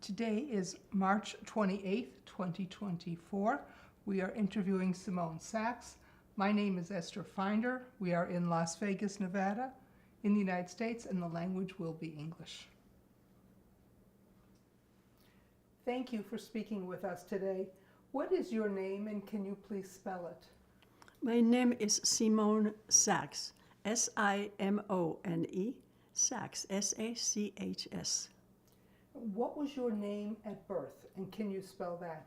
Today is March 28th, 2024. We are interviewing Simone Sachs. My name is Esther Finder. We are in Las Vegas, Nevada, in the United States, and the language will be English. Thank you for speaking with us today. What is your name, and can you please spell it? My name is Simone Sachs, S-I-M-O-N-E, Sachs, S-A-C-H-S. What was your name at birth, and can you spell that?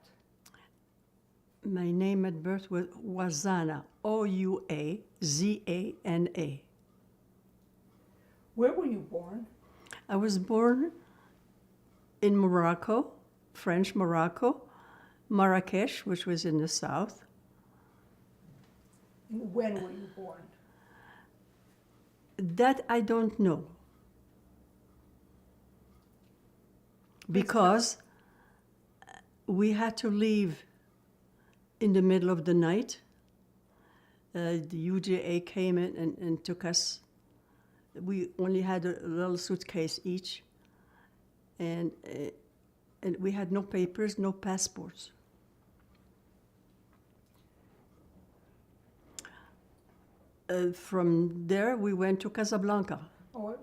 My name at birth was Ouazana, O-U-A-Z-A-N-A. Where were you born? I was born in Morocco, French Morocco, Marrakesh, which was in the south. When were you born? That I don't know. Because we had to leave in the middle of the night. The UJA came in and took us. We only had a little suitcase each. And we had no papers, no passports. From there, we went to Casablanca. Oh,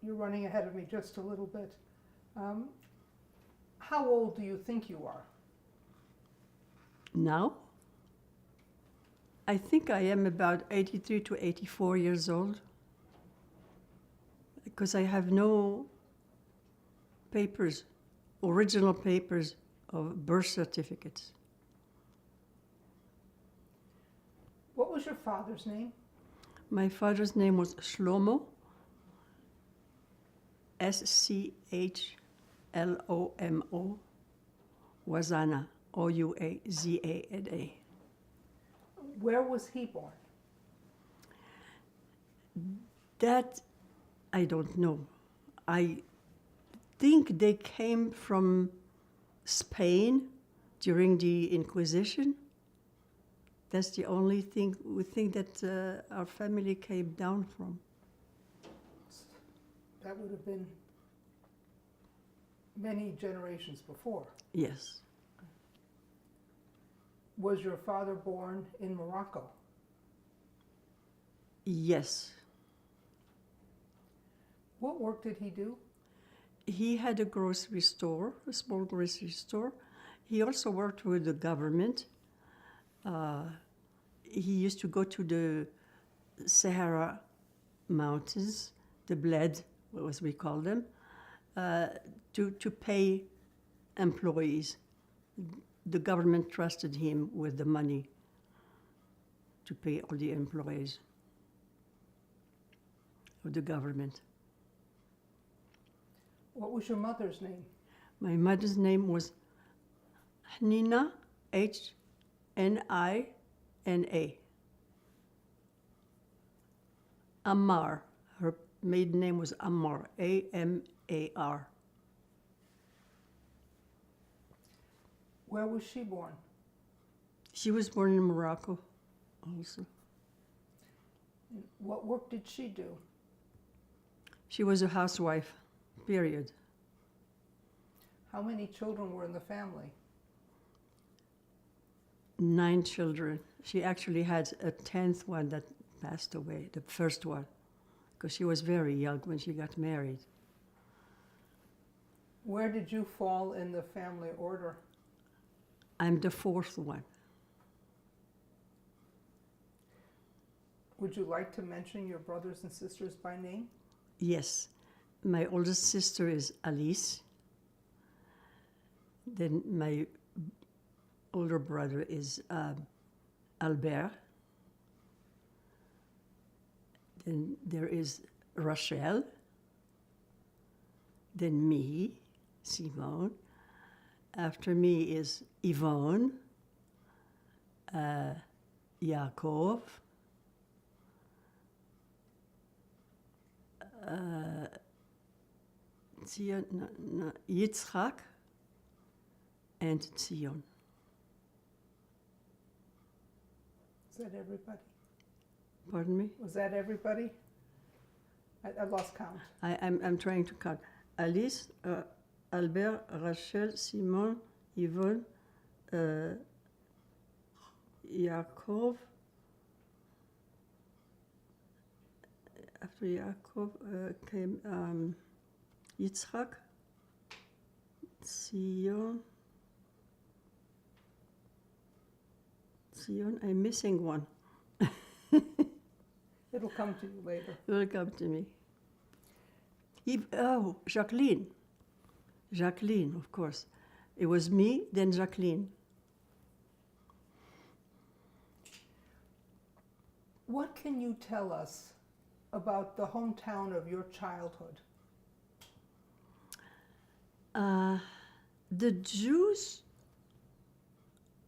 you're running ahead of me just a little bit. How old do you think you are? Now, I think I am about 83 to 84 years old, because I have no papers, original papers of birth certificates. What was your father's name? My father's name was Shlomo, S-C-H-L-O-M-O, Ouazana, O-U-A-Z-A-N-A. Where was he born? That I don't know. I think they came from Spain during the Inquisition. That's the only thing we think that our family came down from. That would have been many generations before. Yes. Was your father born in Morocco? Yes. What work did he do? He had a grocery store, a small grocery store. He also worked with the government. He used to go to the Sahara Mountains, the Bled, as we call them, to pay employees. The government trusted him with the money to pay all the employees of the government. What was your mother's name? My mother's name was Hnina, H-N-I-N-A. Ammar. Her maiden name was Ammar, A-M-A-R. Where was she born? She was born in Morocco also. What work did she do? She was a housewife, period. How many children were in the family? 9 children. She actually had a 10th one that passed away, the first one, because she was very young when she got married. Where did you fall in the family order? I'm the 4th one. Would you like to mention your brothers and sisters by name? Yes. My oldest sister is Alice. Then my older brother is Albert. Then there is Rachel. Then me, Simone. After me is Yvonne, Yaakov, Yitzchak, and Zion. Is that everybody? Pardon me? Was that everybody? I lost count. I'm trying to count. Alice, Albert, Rachel, Simone, Yvonne, Yaakov. After Yaakov came Yitzhak, Sion, I'm missing one. It'll come to you later. It will come to me. Jacqueline, of course. It was me, then Jacqueline. What can you tell us about the hometown of your childhood? The Jews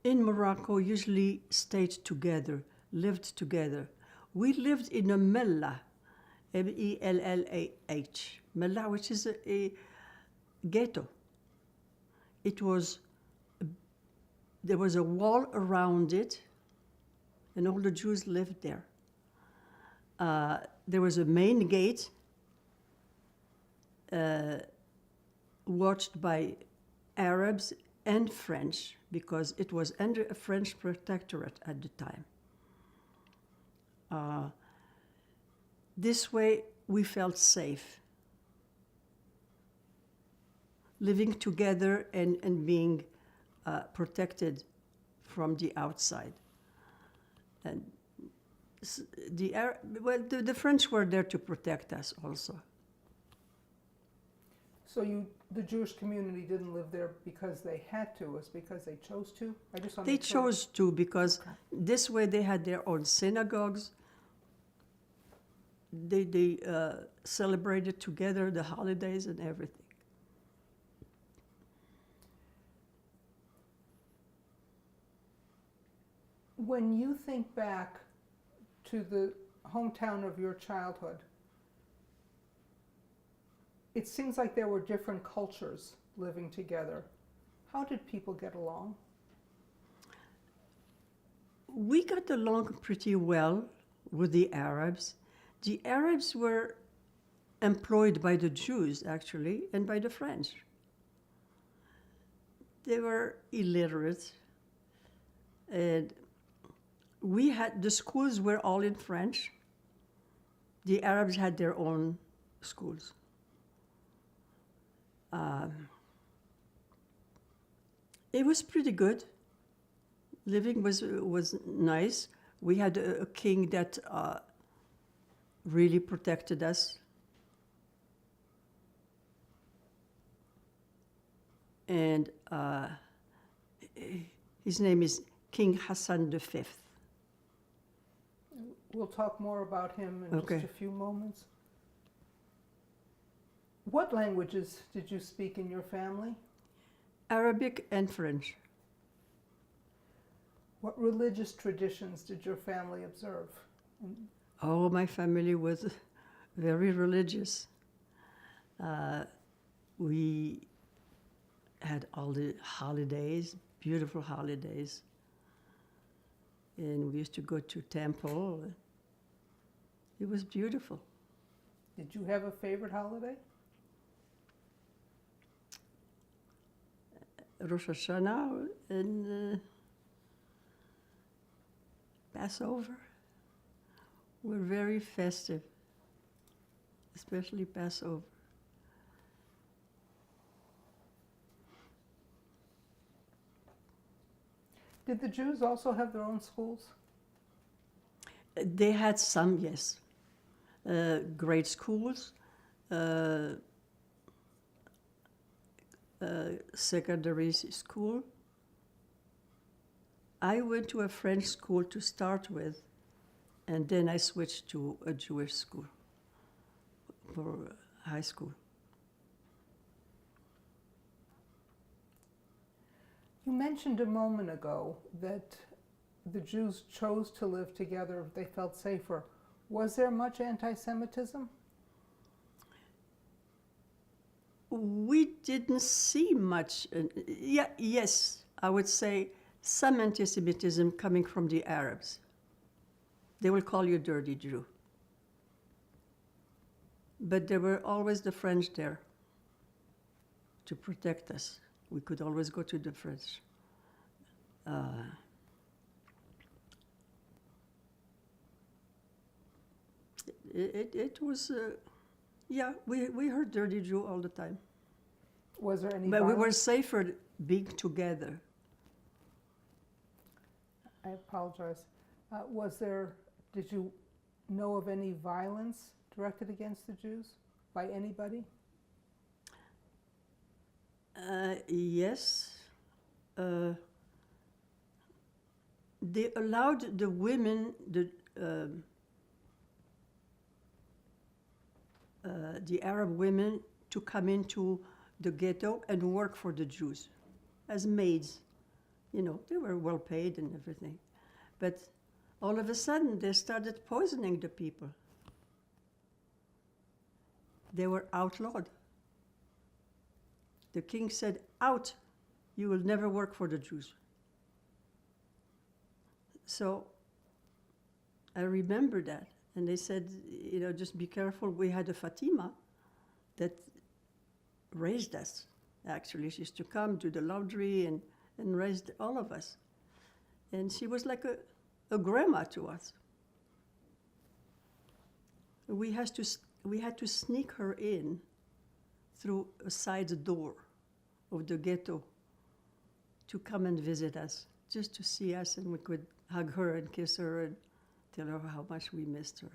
in Morocco usually stayed together, lived together. We lived in a mellah, M-E-L-L-A-H, mellah, which is a ghetto. There was a wall around it, and all the Jews lived there. There was a main gate watched by Arabs and French, because it was under a French protectorate at the time. This way, we felt safe, living together and being protected from the outside. And the French were there to protect us also. So the Jewish community didn't live there because they had to, it was because they chose to? I just want to They chose to, because this way they had their own synagogues. They celebrated together the holidays and everything. When you think back to the hometown of your childhood, it seems like there were different cultures living together. How did people get along? We got along pretty well with the Arabs. The Arabs were employed by the Jews, actually, and by the French. They were illiterate, and the schools were all in French. The Arabs had their own schools. It was pretty good. Living was nice. We had a king that really protected us. And his name is King Hassan V. We'll talk more about him in Okay. just a few moments. What languages did you speak in your family? Arabic and French. What religious traditions did your family observe? Oh, my family was very religious. We had all the holidays, beautiful holidays. And we used to go to temple. It was beautiful. Did you have a favorite holiday? Rosh Hashanah and Passover were very festive, especially Passover. Did the Jews also have their own schools? They had some, yes. Grade schools, secondary school. I went to a French school to start with, and then I switched to a Jewish school for high school. You mentioned a moment ago that the Jews chose to live together if they felt safer. Was there much anti-Semitism? We didn't see much. Yes, I would say some anti-Semitism coming from the Arabs. They will call you dirty Jew. But there were always the French there. to protect us. We could always go to the French. It was, yeah, we heard Dirty Jew all the time. Was there any But we were violence? safer being together. I apologize. Did you know of any violence directed against the Jews by anybody? Yes. They allowed the women, the Arab women, to come into the ghetto and work for the Jews as maids. You know, they were well paid and everything. But all of a sudden, they started poisoning the people. They were outlawed. The king said, out, you will never work for the Jews. So I remember that. And they said, you know, just be careful. We had a Fatima that raised us. Actually, she used to come, do the laundry, and raised all of us. And she was like a grandma to us. We had to sneak her in through a side door of the ghetto to come and visit us, just to see us, and we could hug her and kiss her and tell her how much we missed her.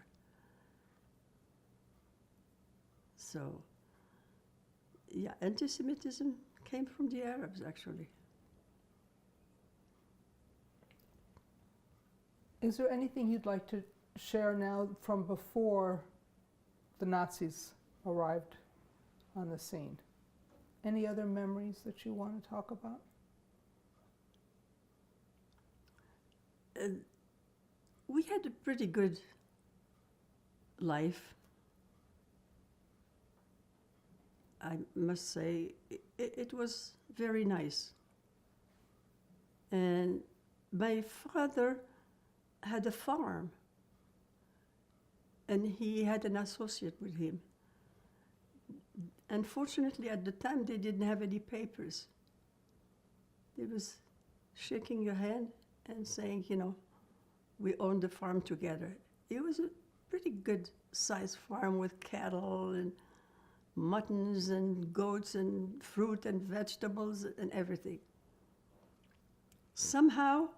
So, yeah, anti-Semitism came from the Arabs, actually. Is there anything you'd like to share now from before the Nazis arrived on the scene? Any other memories that you want to talk about? We had a pretty good life. I must say, it was very nice. And my father had a farm, and he had an associate with him. Unfortunately, at the time, they didn't have any papers. They was shaking your hand and saying, you know, we own the farm together. It was a pretty good sized farm with cattle and muttons and goats and fruit and vegetables and everything. Somehow,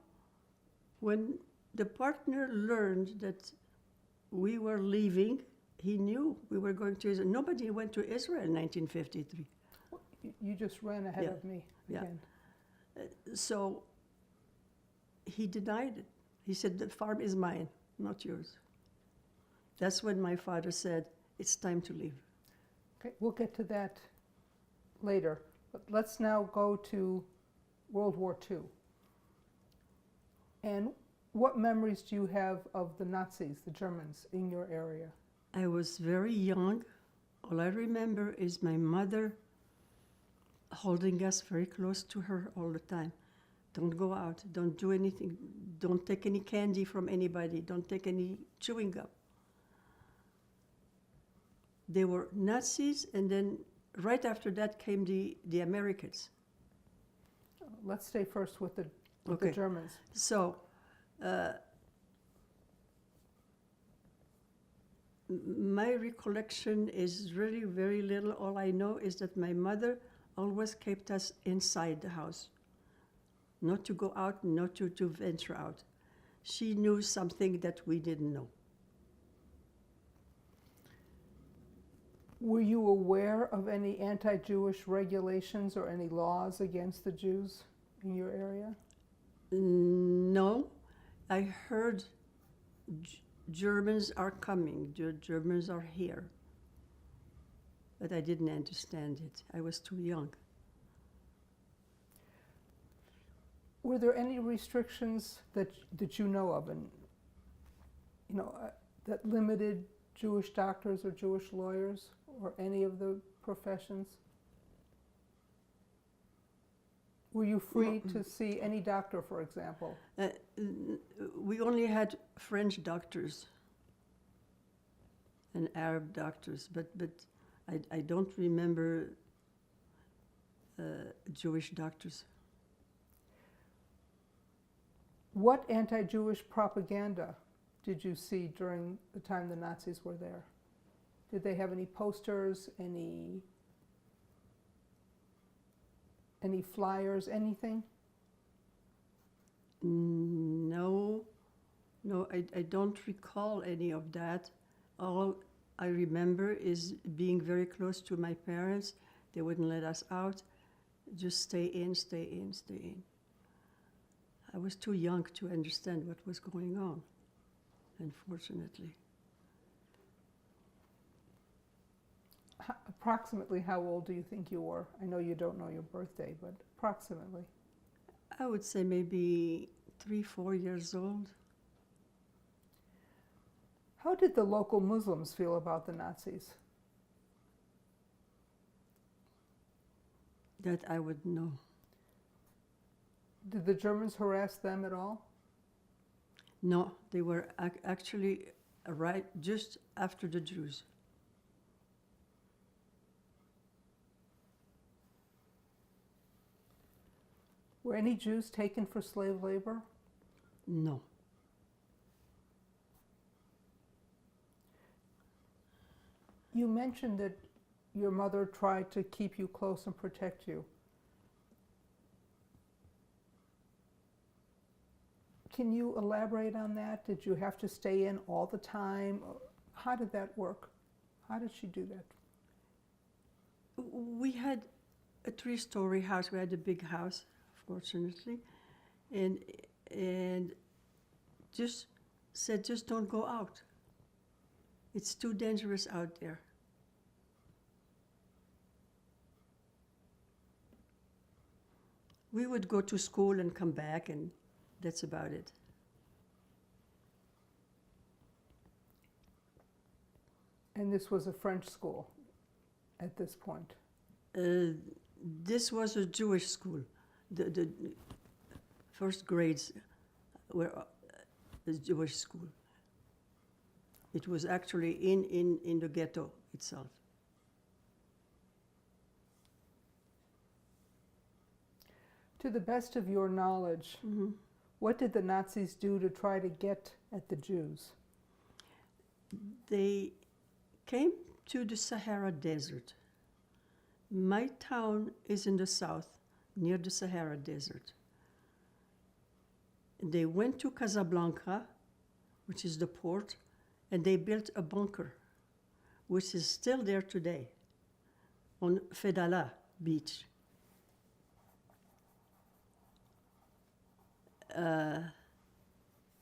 when the partner learned that we were leaving, he knew we were going to Israel. Nobody went to Israel in 1953. You just ran ahead of me again. So he denied it. He said, the farm is mine, not yours. That's when my father said, it's time to leave. Okay, we'll get to that later. But let's now go to World War II. And what memories do you have of the Nazis, the Germans, in your area? I was very young. All I remember is my mother holding us very close to her all the time. Don't go out, don't do anything, don't take any candy from anybody, don't take any chewing gum. They were Nazis, and then right after that came the Americans. Let's stay first with the Germans. So, my recollection is really very little. All I know is that my mother always kept us inside the house, not to go out, not to venture out. She knew something that we didn't know. Were you aware of any anti-Jewish regulations or any laws against the Jews in your area? No. I heard Germans are coming, Germans are here. But I didn't understand it. I was too young. Were there any restrictions that you know of, and that limited Jewish doctors or Jewish lawyers or any of the professions? Were you free to see any doctor, for example? We only had French doctors and Arab doctors, but I don't remember Jewish doctors. What anti-Jewish propaganda did you see during the time the Nazis were there? Did they have any posters, any flyers, anything? No, I don't recall any of that. All I remember is being very close to my parents. They wouldn't let us out. Just stay in, stay in, stay in. I was too young to understand what was going on, unfortunately. Approximately how old do you think you were? I know you don't know your birthday, but approximately. I would say maybe 3, 4 years old. How did the local Muslims feel about the Nazis? That I would know. Did the Germans harass them at all? No, they were actually right just after the Jews. Were any Jews taken for slave labor? No. You mentioned that your mother tried to keep you close and protect you. Can you elaborate on that? Did you have to stay in all the time? How did that work? How did she do that? We had a 3-story house. We had a big house, fortunately, and just said, just don't go out. It's too dangerous out there. We would go to school and come back, and that's about it. And this was a French school at this point? This was a Jewish school. The first grades were a Jewish school. It was actually in the ghetto itself. To the best of your knowledge, what did the Nazis do to try to get at the Jews? They came to the Sahara Desert. My town is in the south, near the Sahara Desert. They went to Casablanca, which is the port, and they built a bunker, which is still there today, on Fedala Beach.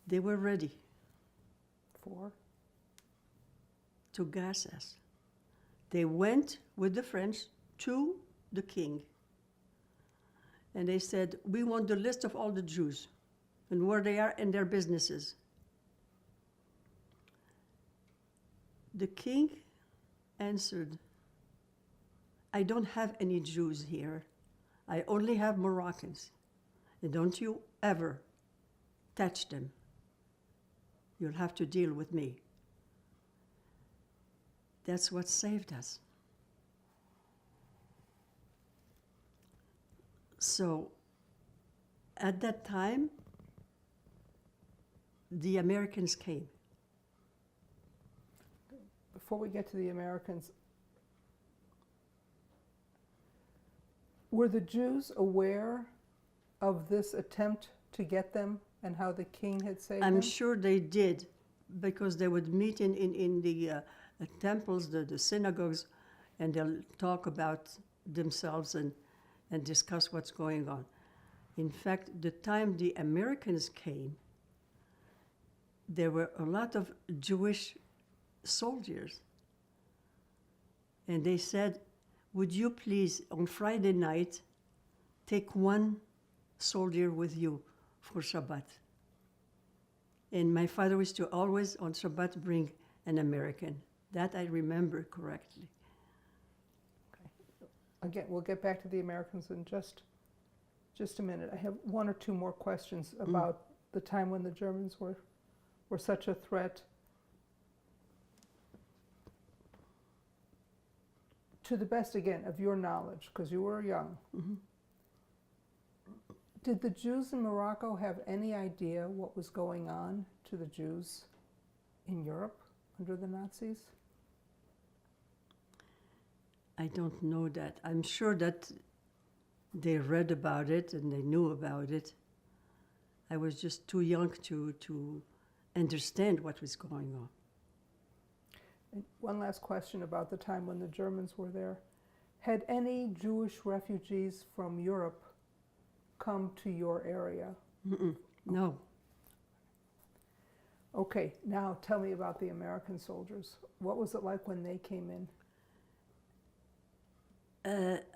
They were ready to gas us. They went with the French to the king, and they said, we want the list of all the Jews and where they are and their businesses. The king answered, I don't have any Jews here. I only have Moroccans. And don't you ever touch them. You'll have to deal with me. That's what saved us. So at that time, the Americans came. Before we get to the Americans, were the Jews aware of this attempt to get them and how the king had saved them? I'm sure they did, because they would meet in the temples, the synagogues, and they'll talk about themselves and discuss what's going on. In fact, the time the Americans came, there were a lot of Jewish soldiers. And they said, would you please, on Friday night, take one soldier with you for Shabbat? And my father used to always, on Shabbat, bring an American. That I remember correctly. Okay. Again, we'll get back to the Americans in just a minute. I have 1 or 2 more questions about the time when the Germans were such a threat. To the best, again, of your knowledge, because you were young, did the Jews in Morocco have any idea what was going on to the Jews in Europe under the Nazis? I don't know that. I'm sure that they read about it and they knew about it. I was just too young to understand what was going on. And one last question about the time when the Germans were there. Had any Jewish refugees from Europe come to your area? No. Okay, now tell me about the American soldiers. What was it like when they came in?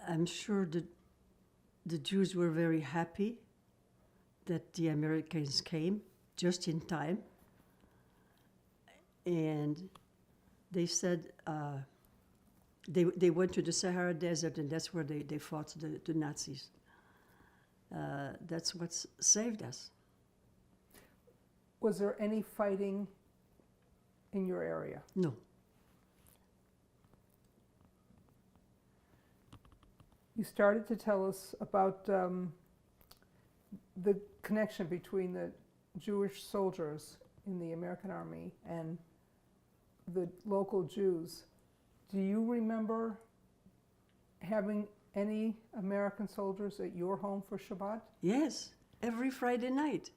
I'm sure that the Jews were very happy that the Americans came just in time. And they said they went to the Sahara Desert, and that's where they fought the Nazis. That's what saved us. Was there any fighting in your area? No. You started to tell us about the connection between the Jewish soldiers in the American Army and the local Jews. Do you remember having any American soldiers at your home for Shabbat? Yes, every Friday night.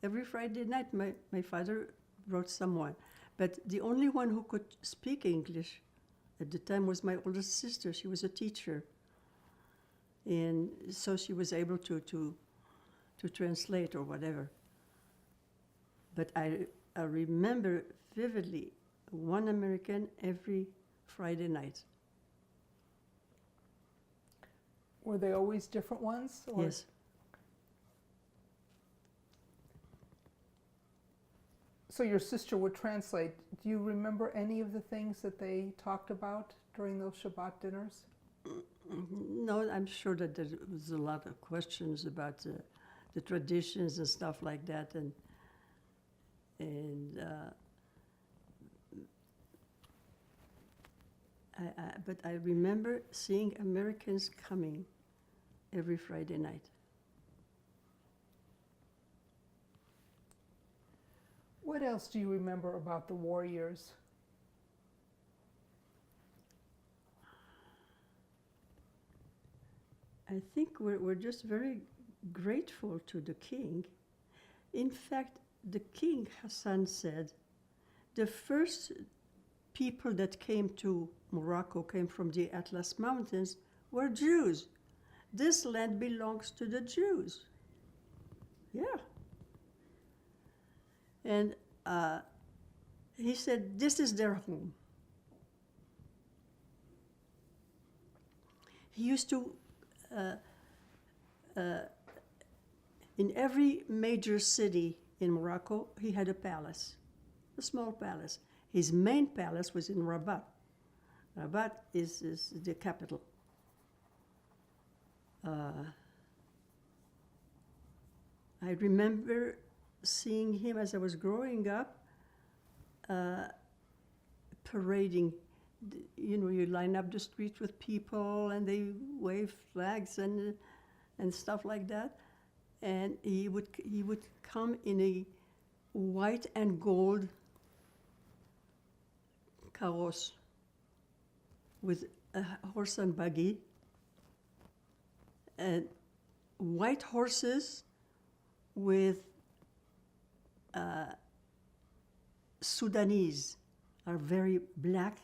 Every Friday night my father brought someone. But the only one who could speak English at the time was my oldest sister. She was a teacher. And so she was able to translate or whatever. But I remember vividly one American every Friday night. Were they always different ones? Or? Yes. So your sister would translate. Do you remember any of the things that they talked about during those Shabbat dinners? No, I'm sure that there was a lot of questions about the traditions and stuff like that, but I remember seeing Americans coming every Friday night. What else do you remember about the war years? I think we're just very grateful to the king. In fact, the king Hassan said the first people that came to Morocco came from the Atlas Mountains were Jews. This land belongs to the Jews. Yeah. And he said, this is their home. He used to, in every major city in Morocco, he had a palace, a small palace. His main palace was in Rabat. Rabat is the capital. I remember seeing him as I was growing up, parading. You know, you line up the streets with people and they wave flags and stuff like that. And he would come in a white and gold carrosse with a horse and buggy, and white horses with Sudanese are very black,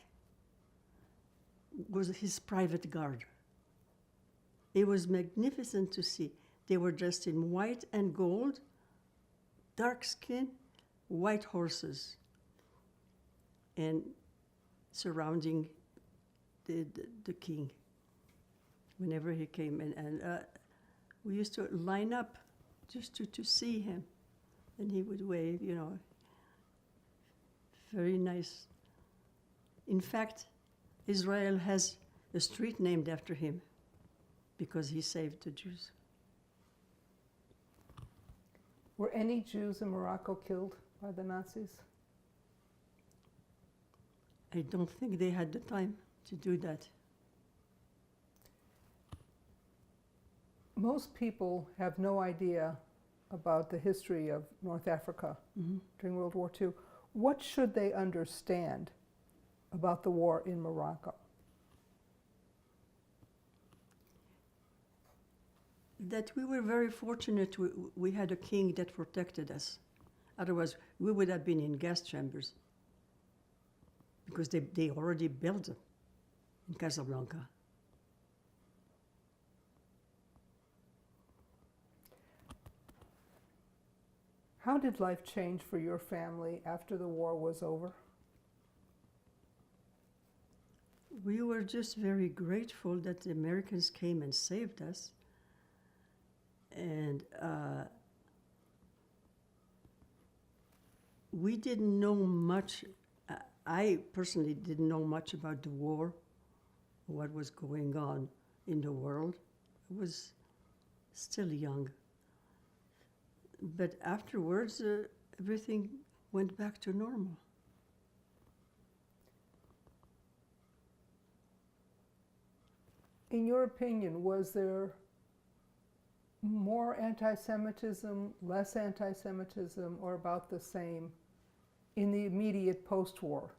was his private guard. It was magnificent to see. They were dressed in white and gold, dark skin, white horses, and surrounding the king whenever he came. And we used to line up just to see him. And he would wave, you know, very nice. In fact, Israel has a street named after him because he saved the Jews. Were any Jews in Morocco killed by the Nazis? I don't think they had the time to do that. Most people have no idea about the history of North Africa during World War II. What should they understand about the war in Morocco? That we were very fortunate we had a king that protected us. Otherwise, we would have been in gas chambers because they already built them in Casablanca. How did life change for your family after the war was over? We were just very grateful that the Americans came and saved us. And we didn't know much. I personally didn't know much about the war, what was going on in the world. I was still young. But afterwards, everything went back to normal. In your opinion, was there more anti-Semitism, less anti-Semitism, or about the same in the immediate post-war?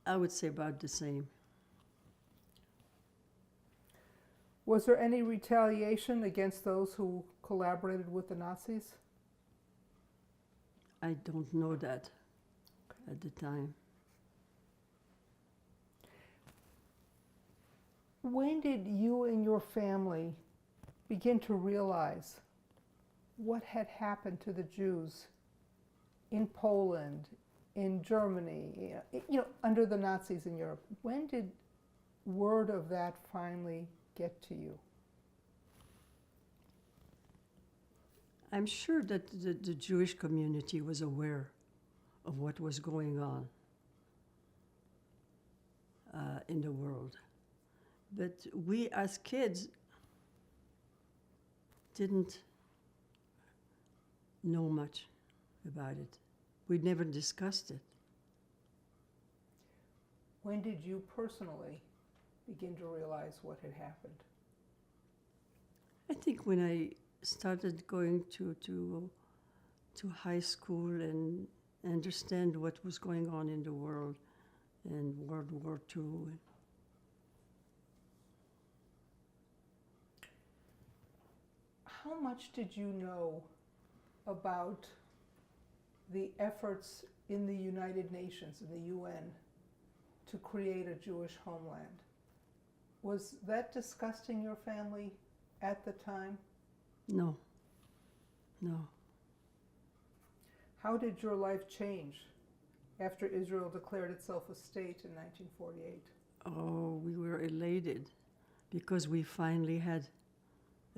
I would say about the same. Was there any retaliation against those who collaborated with the Nazis? I don't know that at the time. When did you and your family begin to realize what had happened to the Jews in Poland, in Germany, under the Nazis in Europe? When did word of that finally get to you? I'm sure that the Jewish community was aware of what was going on in the world. But we as kids didn't know much about it. We never discussed it. When did you personally begin to realize what had happened? I think when I started going to high school and understand what was going on in the world and World War II. How much did you know about the efforts in the United Nations, in the UN, to create a Jewish homeland? Was that discussed in your family at the time? No. How did your life change after Israel declared itself a state in 1948? Oh, we were elated because we finally had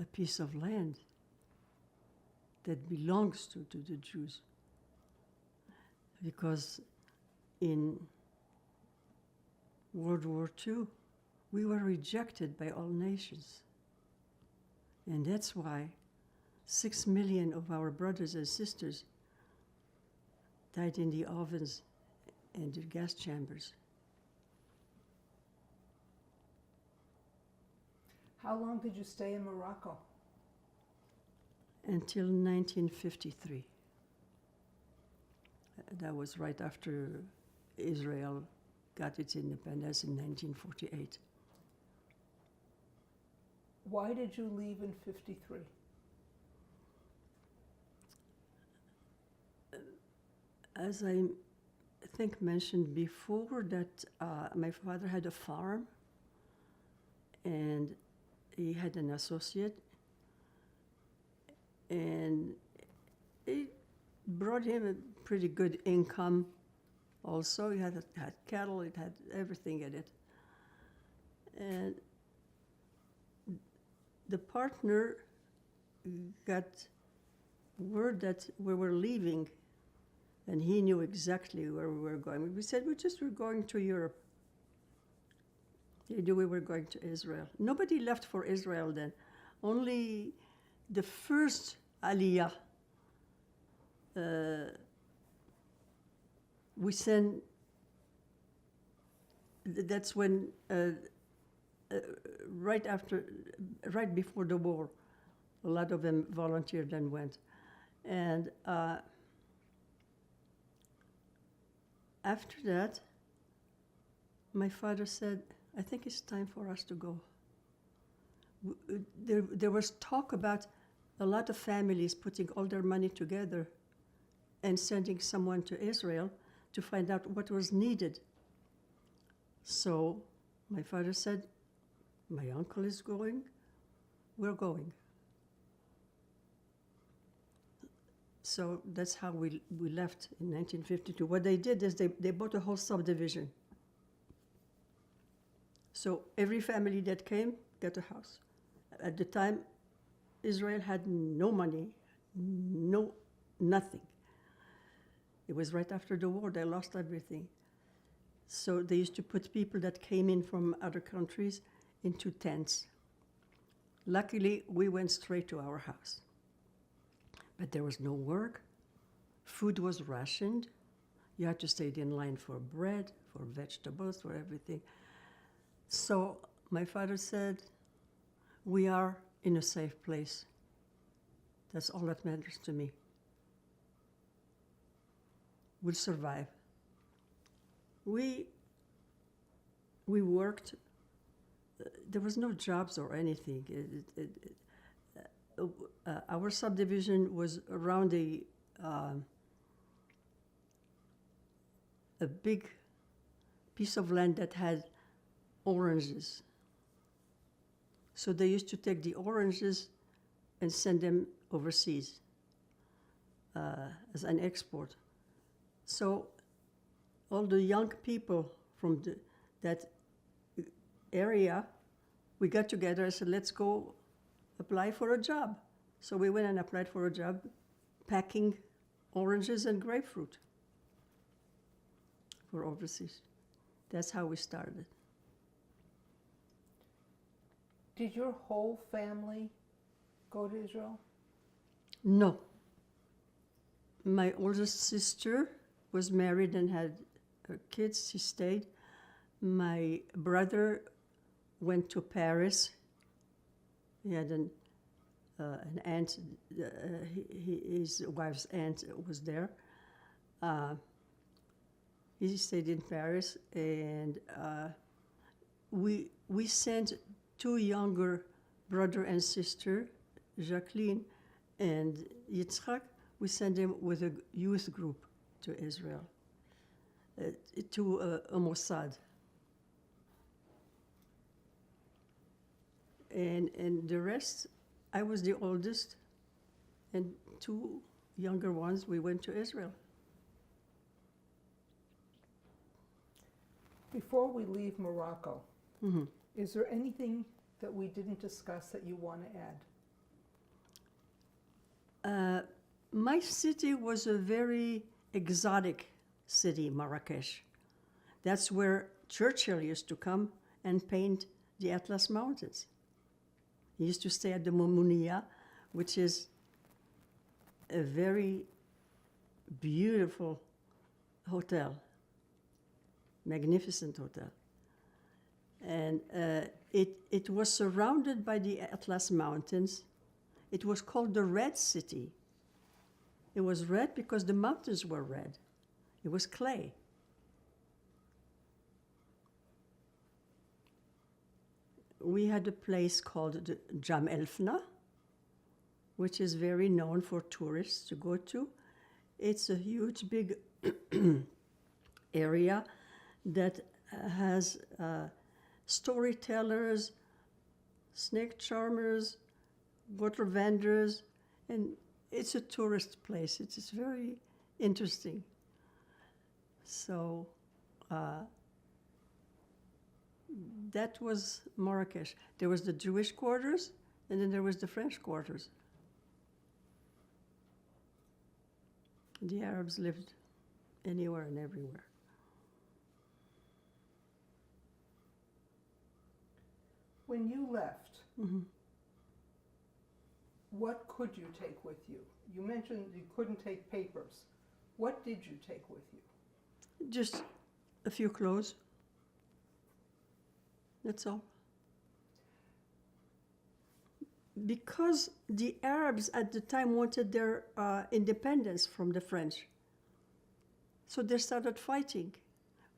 a piece of land that belongs to the Jews. Because in World War II, we were rejected by all nations. And that's why 6 million of our brothers and sisters died in the ovens and the gas chambers. How long did you stay in Morocco? Until 1953. That was right after Israel got its independence in 1948. Why did you leave in 53? As I think mentioned before, that my father had a farm and he had an associate, and it brought him a pretty good income also. It had cattle, it had everything in it. And the partner got word that we were leaving, and he knew exactly where we were going. We said we're going to Europe. They knew we were going to Israel. Nobody left for Israel then. Only the first Aliyah, we sent, that's when, right before the war, A lot of them volunteered and went. And after that, my father said, I think it's time for us to go. There was talk about a lot of families putting all their money together and sending someone to Israel to find out what was needed. So my father said, my uncle is going, we're going. So that's how we left in 1952. What they did is they bought a whole subdivision. So every family that came got a house. At the time, Israel had no money, nothing. It was right after the war, they lost everything. So they used to put people that came in from other countries into tents. Luckily, we went straight to our house. But there was no work. Food was rationed. You had to stay in line for bread, for vegetables, for everything. So my father said, we are in a safe place. That's all that matters to me. We'll survive. We worked. There was no jobs or anything. Our subdivision was around a big piece of land that had oranges. So they used to take the oranges and send them overseas as an export. So all the young people from that area, we got together and said, let's go apply for a job. So we went and applied for a job packing oranges and grapefruit for overseas. That's how we started. Did your whole family go to Israel? No. My oldest sister was married and had kids. She stayed. My brother went to Paris. He had an aunt, his wife's aunt was there. He stayed in Paris, and we sent two younger brother and sister, Jacqueline and Yitzhak. We sent them with a youth group to Israel, to a Mossad. And the rest, I was the oldest, and two younger ones, we went to Israel. Before we leave Morocco, Mm-hmm. is there anything that we didn't discuss that you want to add? My city was a very exotic city, Marrakesh. That's where Churchill used to come and paint the Atlas Mountains. He used to stay at the Moumonia, which is a very beautiful hotel, magnificent hotel. And it was surrounded by the Atlas Mountains. It was called the Red City. It was red because the mountains were red. It was clay. We had a place called the Jam Elfna, which is very known for tourists to go to. It's a huge, big area that has storytellers, snake charmers, water vendors, and it's a tourist place. It's very interesting. So that was Marrakesh. There was the Jewish quarters, and then there was the French quarters. The Arabs lived anywhere and everywhere. When you left, Mm-hmm. what could you take with you? You mentioned you couldn't take papers. What did you take with you? Just a few clothes. That's all. because the Arabs at the time wanted their independence from the French. So they started fighting.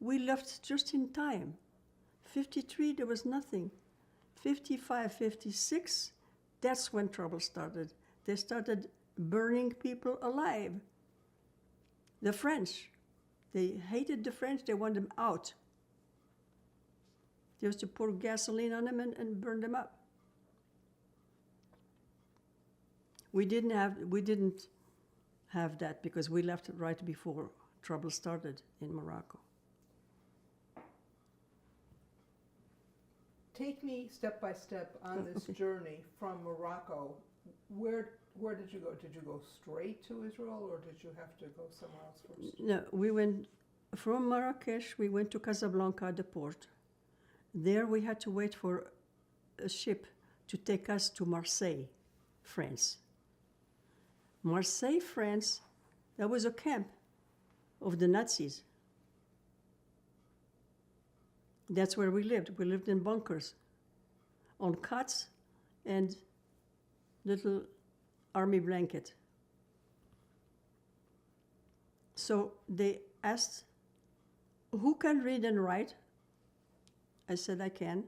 We left just in time. 53, there was nothing. 55, 56, that's when trouble started. They started burning people alive. The French, they hated the French, they wanted them out. They used to pour gasoline on them and burn them up. We didn't have that because we left right before trouble started in Morocco. Take me step by step on this journey from Morocco. Where did you go? Did you go straight to Israel, or did you have to go somewhere else first? No, we went from Marrakesh. We went to Casablanca, the port. There we had to wait for a ship to take us to Marseille, France. Marseille, France, that was a camp of the Nazis. That's where we lived. We lived in bunkers, on cots and little army blanket. So they asked, who can read and write? I said, I can.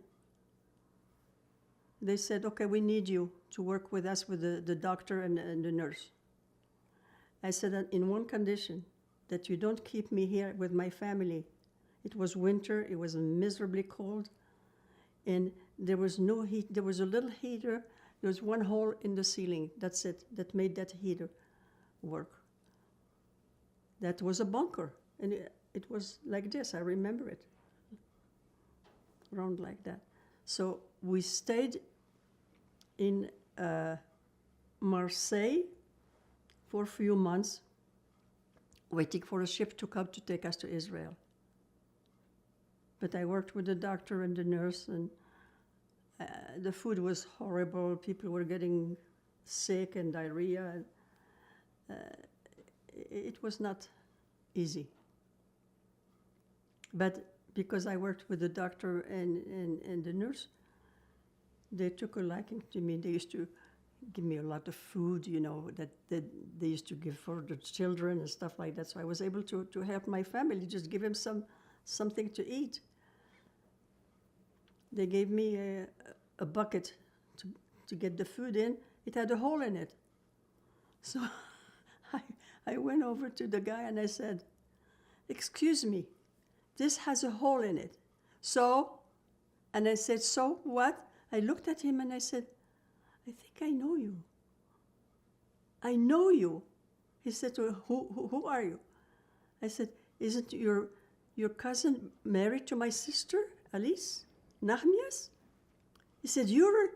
They said, okay, we need you to work with us with the doctor and the nurse. I said, in one condition, that you don't keep me here with my family. It was winter, it was miserably cold, and there was no heat. There was a little heater, there was one hole in the ceiling, that's it, that made that heater work. That was a bunker, and it was like this, I remember it, round like that. So we stayed in Marseille for a few months, waiting for a ship to come to take us to Israel. But I worked with the doctor and the nurse, and the food was horrible. People were getting sick and diarrhea. It was not easy. But because I worked with the doctor and the nurse, they took a liking to me. They used to give me a lot of food, you know, that they used to give for the children and stuff like that. So I was able to help my family, just give them something to eat. They gave me a bucket to get the food in. It had a hole in it. So I went over to the guy and I said, excuse me, this has a hole in it. So, and I said, so what? I looked at him and I said, I think I know you. I know you. He said, who are you? I said, isn't your cousin married to my sister, Alice? Nahmias? He said, you're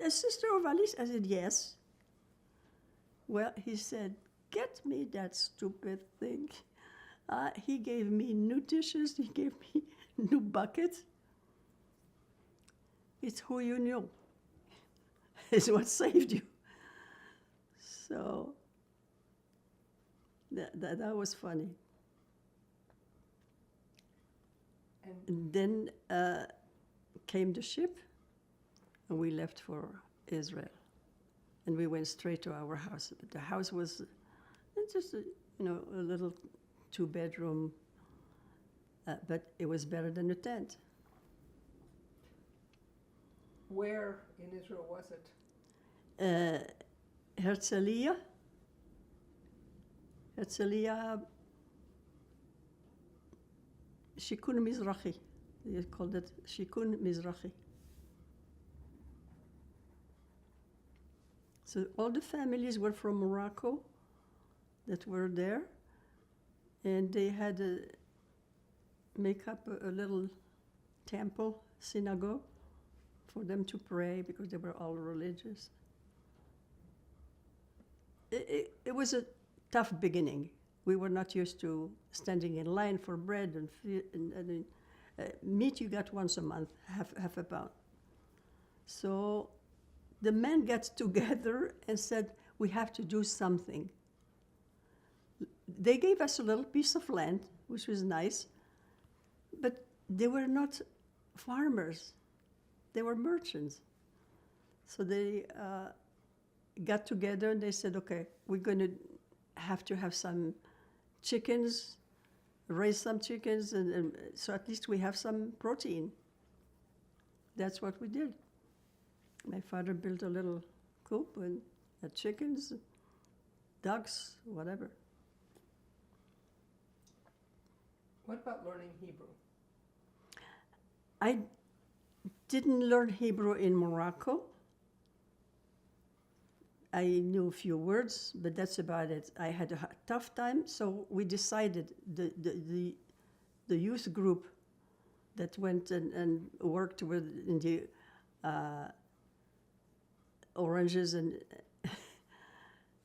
a sister of Alice? I said, yes. Well, he said, get me that stupid thing. He gave me new dishes, he gave me new buckets. It's who you knew. It's what saved you. So that was funny. And then came the ship, and we left for Israel. And we went straight to our house. But the house was just a little two-bedroom, but it was better than a tent. Where in Israel was it? Herzliya, Shikun Mizrahi. They called it Shikun Mizrahi. So all the families were from Morocco that were there, and they had to make up a little temple, synagogue, for them to pray because they were all religious. It was a tough beginning. We were not used to standing in line for bread and meat you got once a month, half a pound. So the men got together and said, we have to do something. They gave us a little piece of land, which was nice, but they were not farmers. They were merchants. So they got together and they said, okay, we're going to have some chickens, raise some chickens, and so at least we have some protein. That's what we did. My father built a little coop and had chickens, ducks, whatever. What about learning Hebrew? I didn't learn Hebrew in Morocco. I knew a few words, but that's about it. I had a tough time, so we decided, the youth group that went and worked with in the oranges and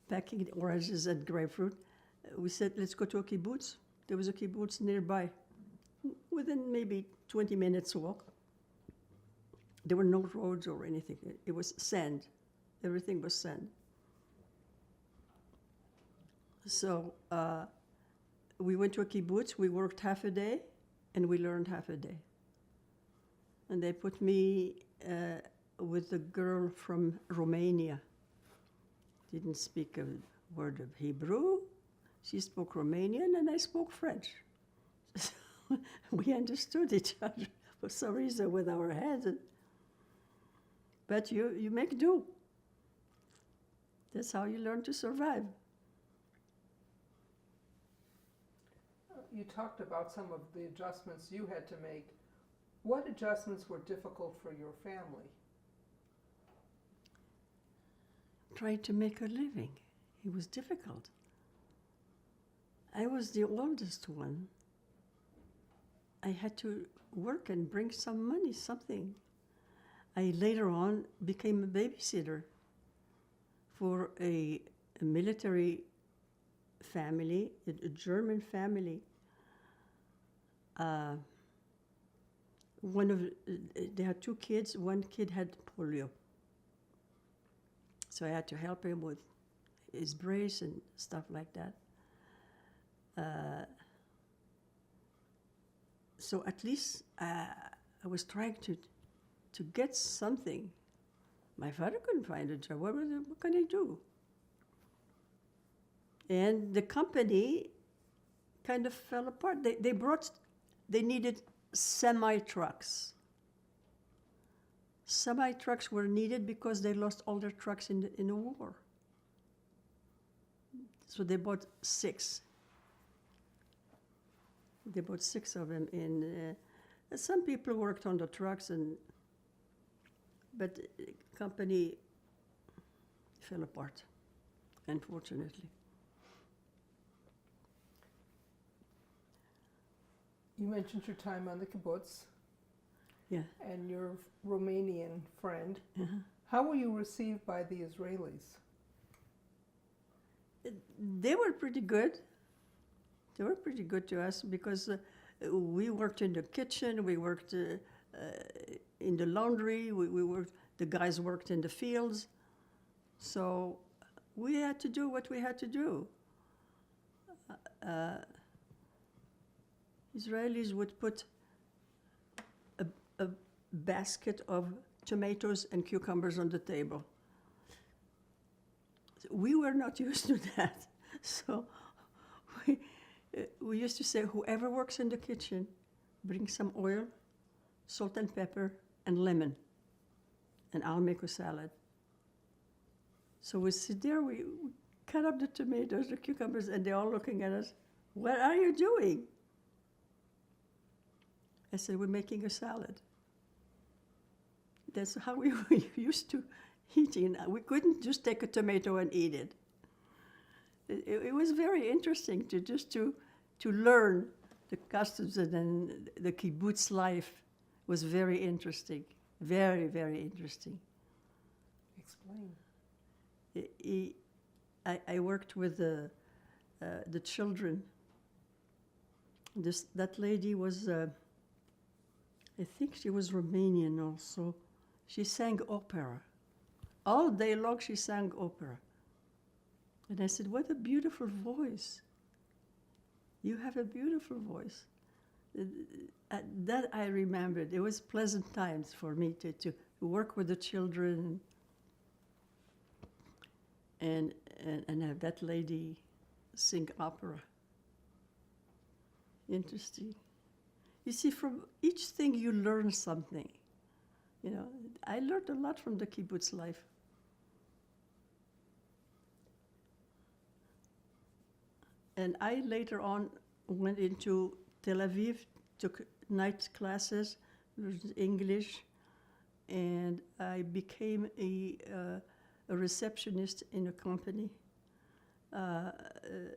packing oranges and grapefruit, we said, let's go to a kibbutz. There was a kibbutz nearby, within maybe 20 minutes walk. There were no roads or anything. It was sand. Everything was sand. So we went to a kibbutz. We worked half a day, and we learned half a day. And they put me with a girl from Romania. Didn't speak a word of Hebrew. She spoke Romanian, and I spoke French. We understood each other for some reason with our heads. But you make do. That's how you learn to survive. You talked about some of the adjustments you had to make. What adjustments were difficult for your family? Trying to make a living. It was difficult. I was the oldest one. I had to work and bring some money, something. I later on became a babysitter for a military family, a German family. They had two kids. One kid had polio. So I had to help him with his brace and stuff like that. So at least I was trying to get something. My father couldn't find a job. What can I do? And the company kind of fell apart. They needed semi-trucks. Semi-trucks were needed because they lost all their trucks in the war. So they bought 6. They bought 6 of them. Some people worked on the trucks, but the company fell apart, unfortunately. You mentioned your time on the kibbutz. Yeah. And your Romanian friend. Uh-huh. How were you received by the Israelis? They were pretty good. They were pretty good to us because we worked in the kitchen, we worked in the laundry, we worked. The guys worked in the fields. So we had to do what we had to do. Israelis would put a basket of tomatoes and cucumbers on the table. We were not used to that. So we used to say, whoever works in the kitchen, bring some oil, salt and pepper, and lemon, and I'll make a salad. So we sit there, we cut up the tomatoes, the cucumbers, and they're all looking at us. What are you doing? I said, we're making a salad. That's how we were used to eating. We couldn't just take a tomato and eat it. It was very interesting to learn the customs, and then the kibbutz life was very interesting, very, very interesting. Explain. I worked with the children. That lady was, I think she was Romanian also. She sang opera. All day long she sang opera. And I said, what a beautiful voice. You have a beautiful voice. That I remembered. It was pleasant times for me to work with the children. and have that lady sing opera. Interesting. You see, from each thing you learn something. You know, I learned a lot from the kibbutz life. And I later on went into Tel Aviv, took night classes, learned English, and I became a receptionist in a company, the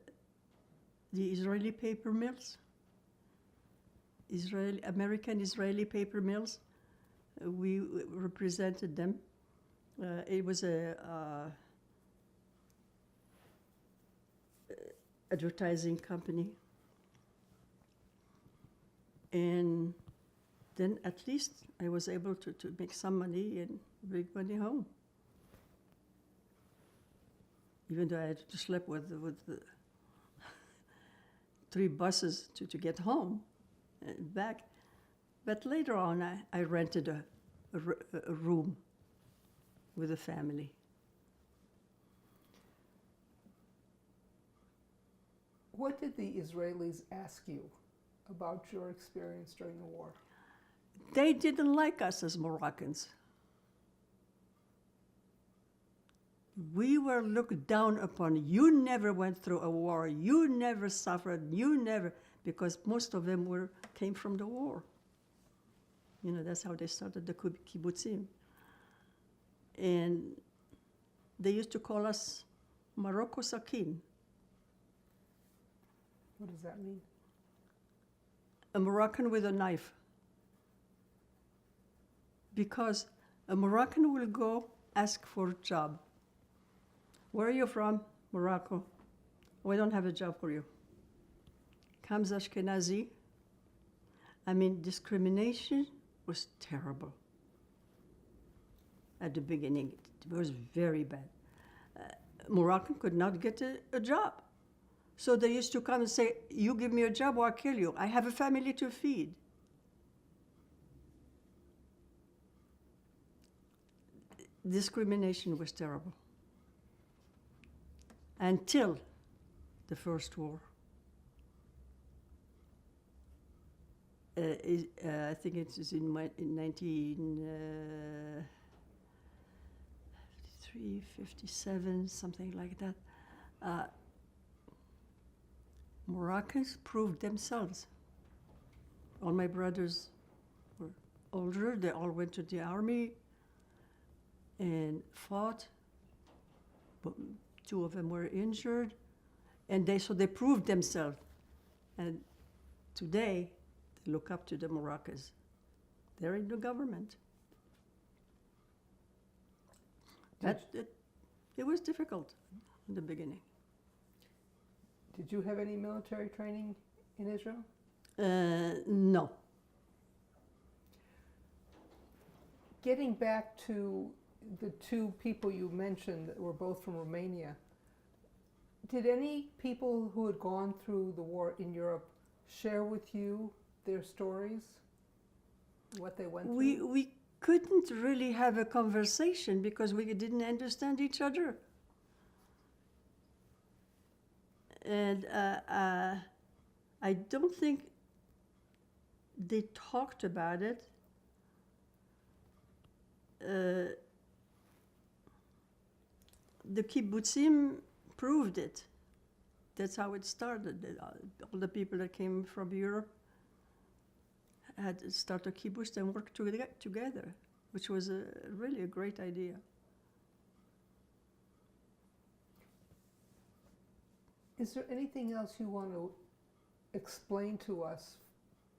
Israeli paper mills, American-Israeli paper mills. We represented them. It was a advertising company. And then at least I was able to make some money and bring money home. Even though I had to sleep with the 3 buses to get home and back. But later on, I rented a room with a family. What did the Israelis ask you about your experience during the war? They didn't like us as Moroccans. We were looked down upon. You never went through a war. You never suffered. You never, because most of them came from the war. You know, that's how they started the kibbutzim. And they used to call us Morocco Sakin. What does that mean? A Moroccan with a knife. Because a Moroccan will go ask for a job. Where are you from? Morocco. We don't have a job for you. Comes Ashkenazi. I mean, discrimination was terrible. At the beginning, it was very bad. Moroccan could not get a job. So they used to come and say, you give me a job or I'll kill you. I have a family to feed. Discrimination was terrible. Until the first war. I think it was in 1953, 57, something like that. Moroccans proved themselves. All my brothers were older. They all went to the army and fought. But 2 of them were injured. And so they proved themselves. And today, they look up to the Moroccans. They're in the government. It was difficult in the beginning. Did you have any military training in Israel? No. Getting back to the 2 people you mentioned that were both from Romania, did any people who had gone through the war in Europe share with you their stories, what they went through? We couldn't really have a conversation because we didn't understand each other. And I don't think they talked about it. The kibbutzim proved it. That's how it started. All the people that came from Europe had to start a kibbutz and work together, which was really a great idea. Is there anything else you want to explain to us?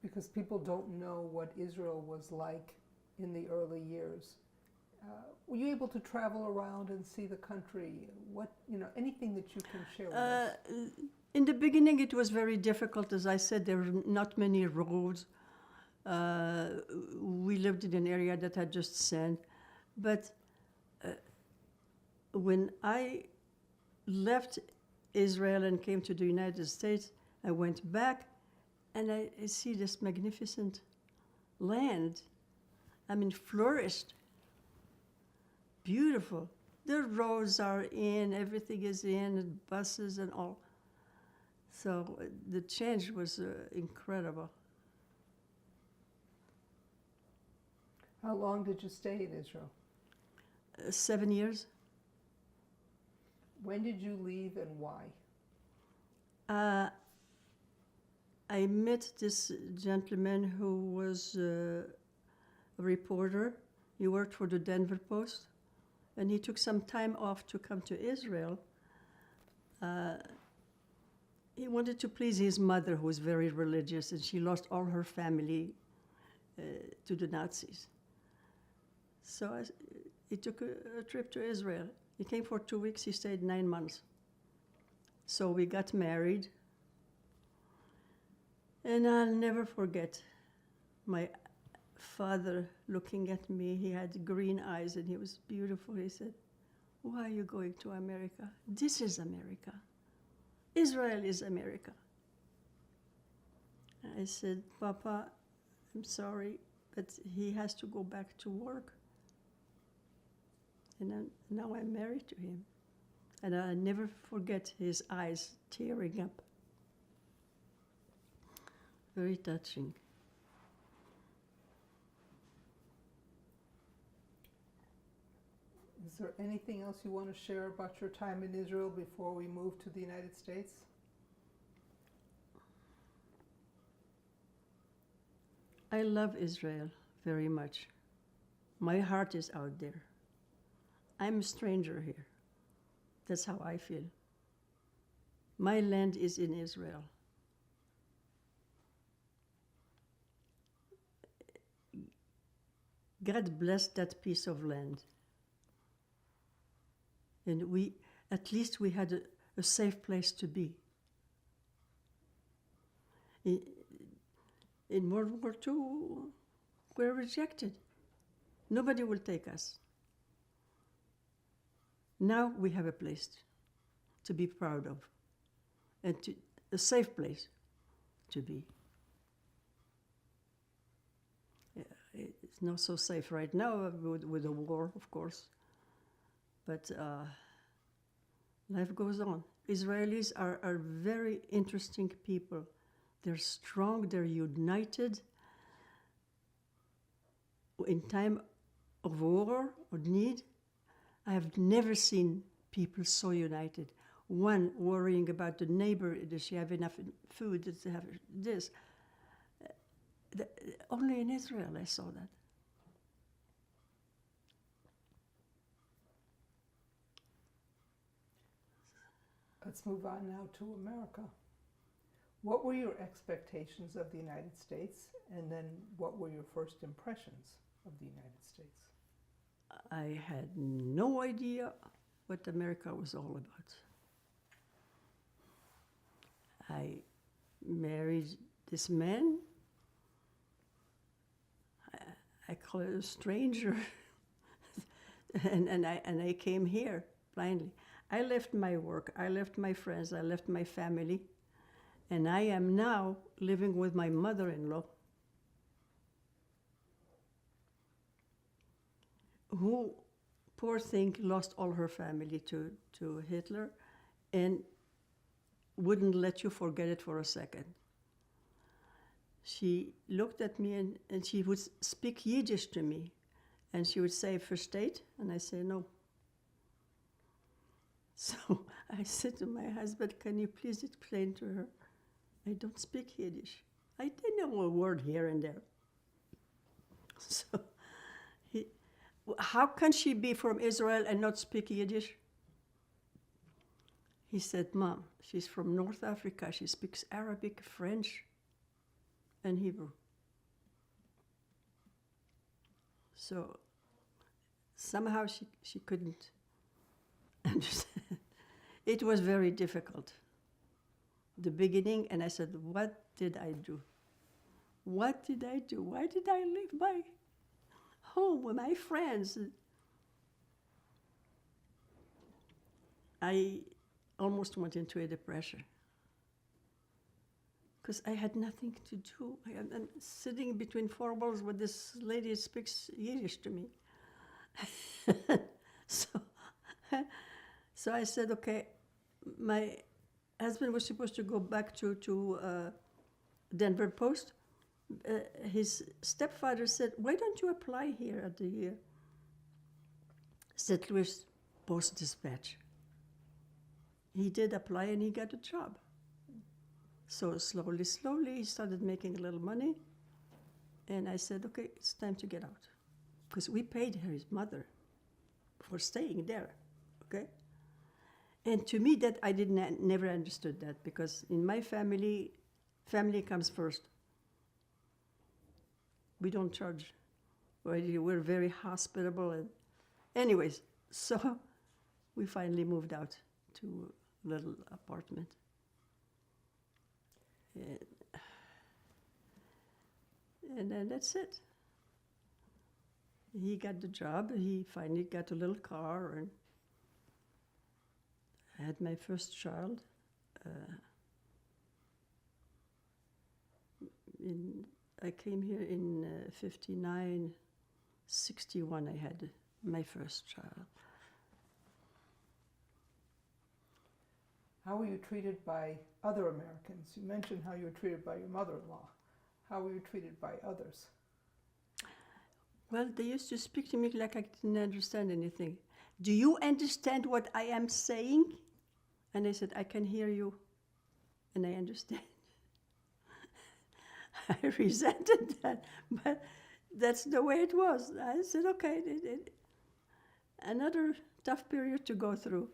Because people don't know what Israel was like in the early years. Were you able to travel around and see the country? Anything that you can share with us? In the beginning, it was very difficult. As I said, there were not many roads. We lived in an area that had just sand. But when I left Israel and came to the United States, I went back and I see this magnificent land. I mean, flourished, beautiful. The roads are in, everything is in, and buses and all. So the change was incredible. How long did you stay in Israel? 7 years. When did you leave and why? I met this gentleman who was a reporter. He worked for the Denver Post, and he took some time off to come to Israel. He wanted to please his mother, who was very religious, and she lost all her family to the Nazis. So he took a trip to Israel. He came for 2 weeks. He stayed 9 months. So we got married. And I'll never forget my father looking at me. He had green eyes and he was beautiful. He said, "Why are you going to America? This is America. Israel is America." I said, "Papa, I'm sorry, but he has to go back to work." And now I'm married to him. And I'll never forget his eyes tearing up. Very touching. Is there anything else you want to share about your time in Israel before we move to the United States? I love Israel very much. My heart is out there. I'm a stranger here. That's how I feel. My land is in Israel. God blessed that piece of land. And at least we had a safe place to be. In World War II, we're rejected. Nobody will take us. Now we have a place to be proud of, and a safe place to be. It's not so safe right now with the war, of course, but life goes on. Israelis are very interesting people. They're strong, they're united. In time of war or need, I have never seen people so united. One worrying about the neighbor, does she have enough food, does she have this? Only in Israel I saw that. Let's move on now to America. What were your expectations of the United States, and then what were your first impressions of the United States? I had no idea what America was all about. I married this man. I call it a stranger. and I came here blindly. I left my work, I left my friends, I left my family, and I am now living with my mother-in-law, who, poor thing, lost all her family to Hitler and wouldn't let you forget it for a second. She looked at me and she would speak Yiddish to me. And she would say, "Versteht?" And I say, "No." So I said to my husband, "Can you please explain to her? I don't speak Yiddish. I know a word here and there." So how can she be from Israel and not speak Yiddish? He said, "Mom, she's from North Africa. She speaks Arabic, French, and Hebrew." So somehow she couldn't understand. It was very difficult, the beginning, and I said, "What did I do? What did I do? Why did I leave my home with my friends?" I almost went into a depression because I had nothing to do. I'm sitting between four walls with this lady who speaks Yiddish to me. So So I said, okay, my husband was supposed to go back to Denver Post. His stepfather said, why don't you apply here at the St. Louis Post-Dispatch? He did apply and he got a job. So slowly, he started making a little money. And I said, okay, it's time to get out. Because we paid his mother for staying there, okay? And to me, that I never understood that, because in my family, family comes first. We don't charge. We're very hospitable. And anyways, so we finally moved out to a little apartment. And then that's it. He got the job. He finally got a little car, and I had my first child. I came here in 59, 61 I had my first child. How were you treated by other Americans? You mentioned how you were treated by your mother-in-law. How were you treated by others? Well, they used to speak to me like I didn't understand anything. Do you understand what I am saying? And I said, I can hear you, and I understand. I resented that, but that's the way it was. I said, okay, another tough period to go through.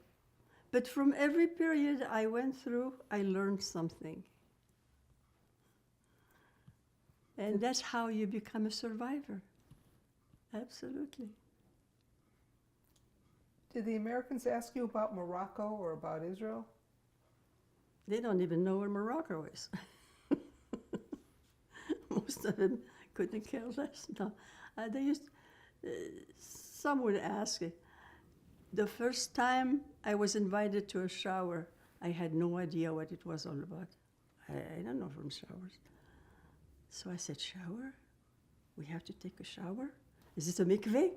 But from every period I went through, I learned something. And that's how you become a survivor. Absolutely. Did the Americans ask you about Morocco or about Israel? They don't even know where Morocco is. Most of them couldn't care less. No, some would ask. The first time I was invited to a shower, I had no idea what it was all about. I don't know from showers. So I said, shower? We have to take a shower? Is it a mikveh?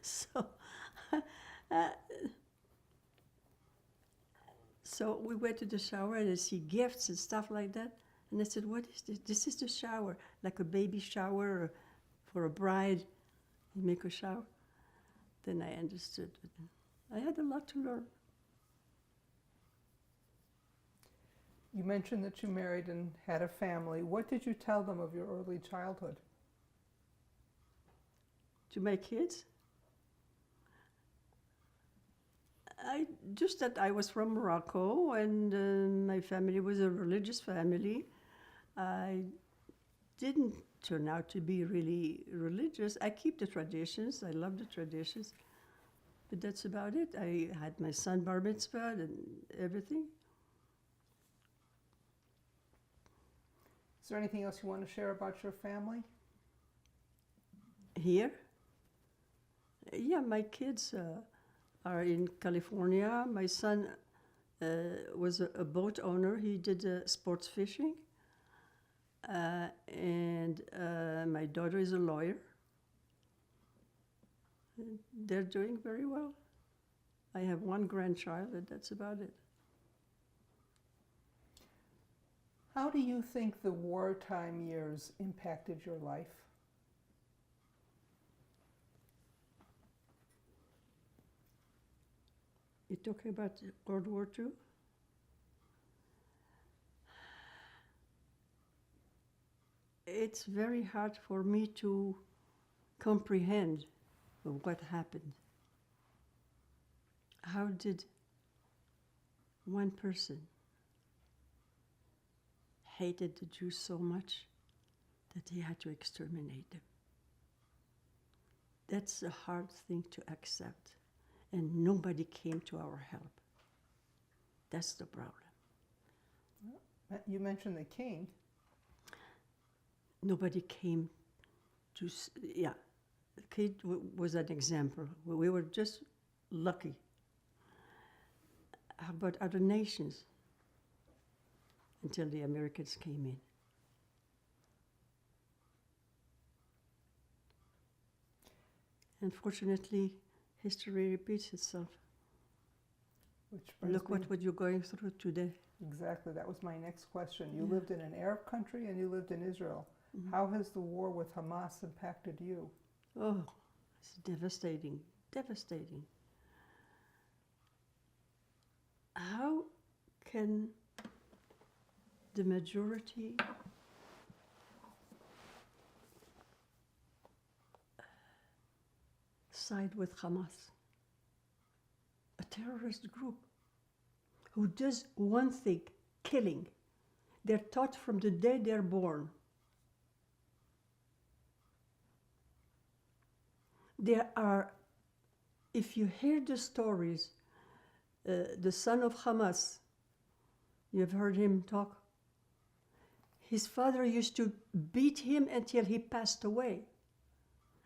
So we went to the shower and I see gifts and stuff like that. And I said, what is this? This is the shower, like a baby shower for a bride. You make a shower. Then I understood it. I had a lot to learn. You mentioned that you married and had a family. What did you tell them of your early childhood? To my kids? Just that I was from Morocco, and my family was a religious family. I didn't turn out to be really religious. I keep the traditions. I love the traditions. But that's about it. I had my son bar mitzvah and everything. Is there anything else you want to share about your family? Here? Yeah, my kids are in California. My son was a boat owner. He did sports fishing. And my daughter is a lawyer. They're doing very well. I have one grandchild, and that's about it. How do you think the wartime years impacted your life? You're talking about World War II? It's very hard for me to comprehend what happened. How did one person hated the Jews so much that he had to exterminate them? That's a hard thing to accept, and nobody came to our help. That's the problem. You mentioned the king. Nobody came to, yeah, the kid was an example. We were just lucky. How about other nations? Until the Americans came in. Unfortunately, history repeats itself. Which brings Look me, what you're going through today. exactly, that was my next question. You Yeah. lived in an Arab country and you lived in Israel. Mhm. How has the war with Hamas impacted you? Oh, it's devastating, devastating. How can the majority side with Hamas, a terrorist group who does one thing, killing? They're taught from the day they're born. There are, if you hear the stories, the son of Hamas, you've heard him talk. His father used to beat him until he passed away.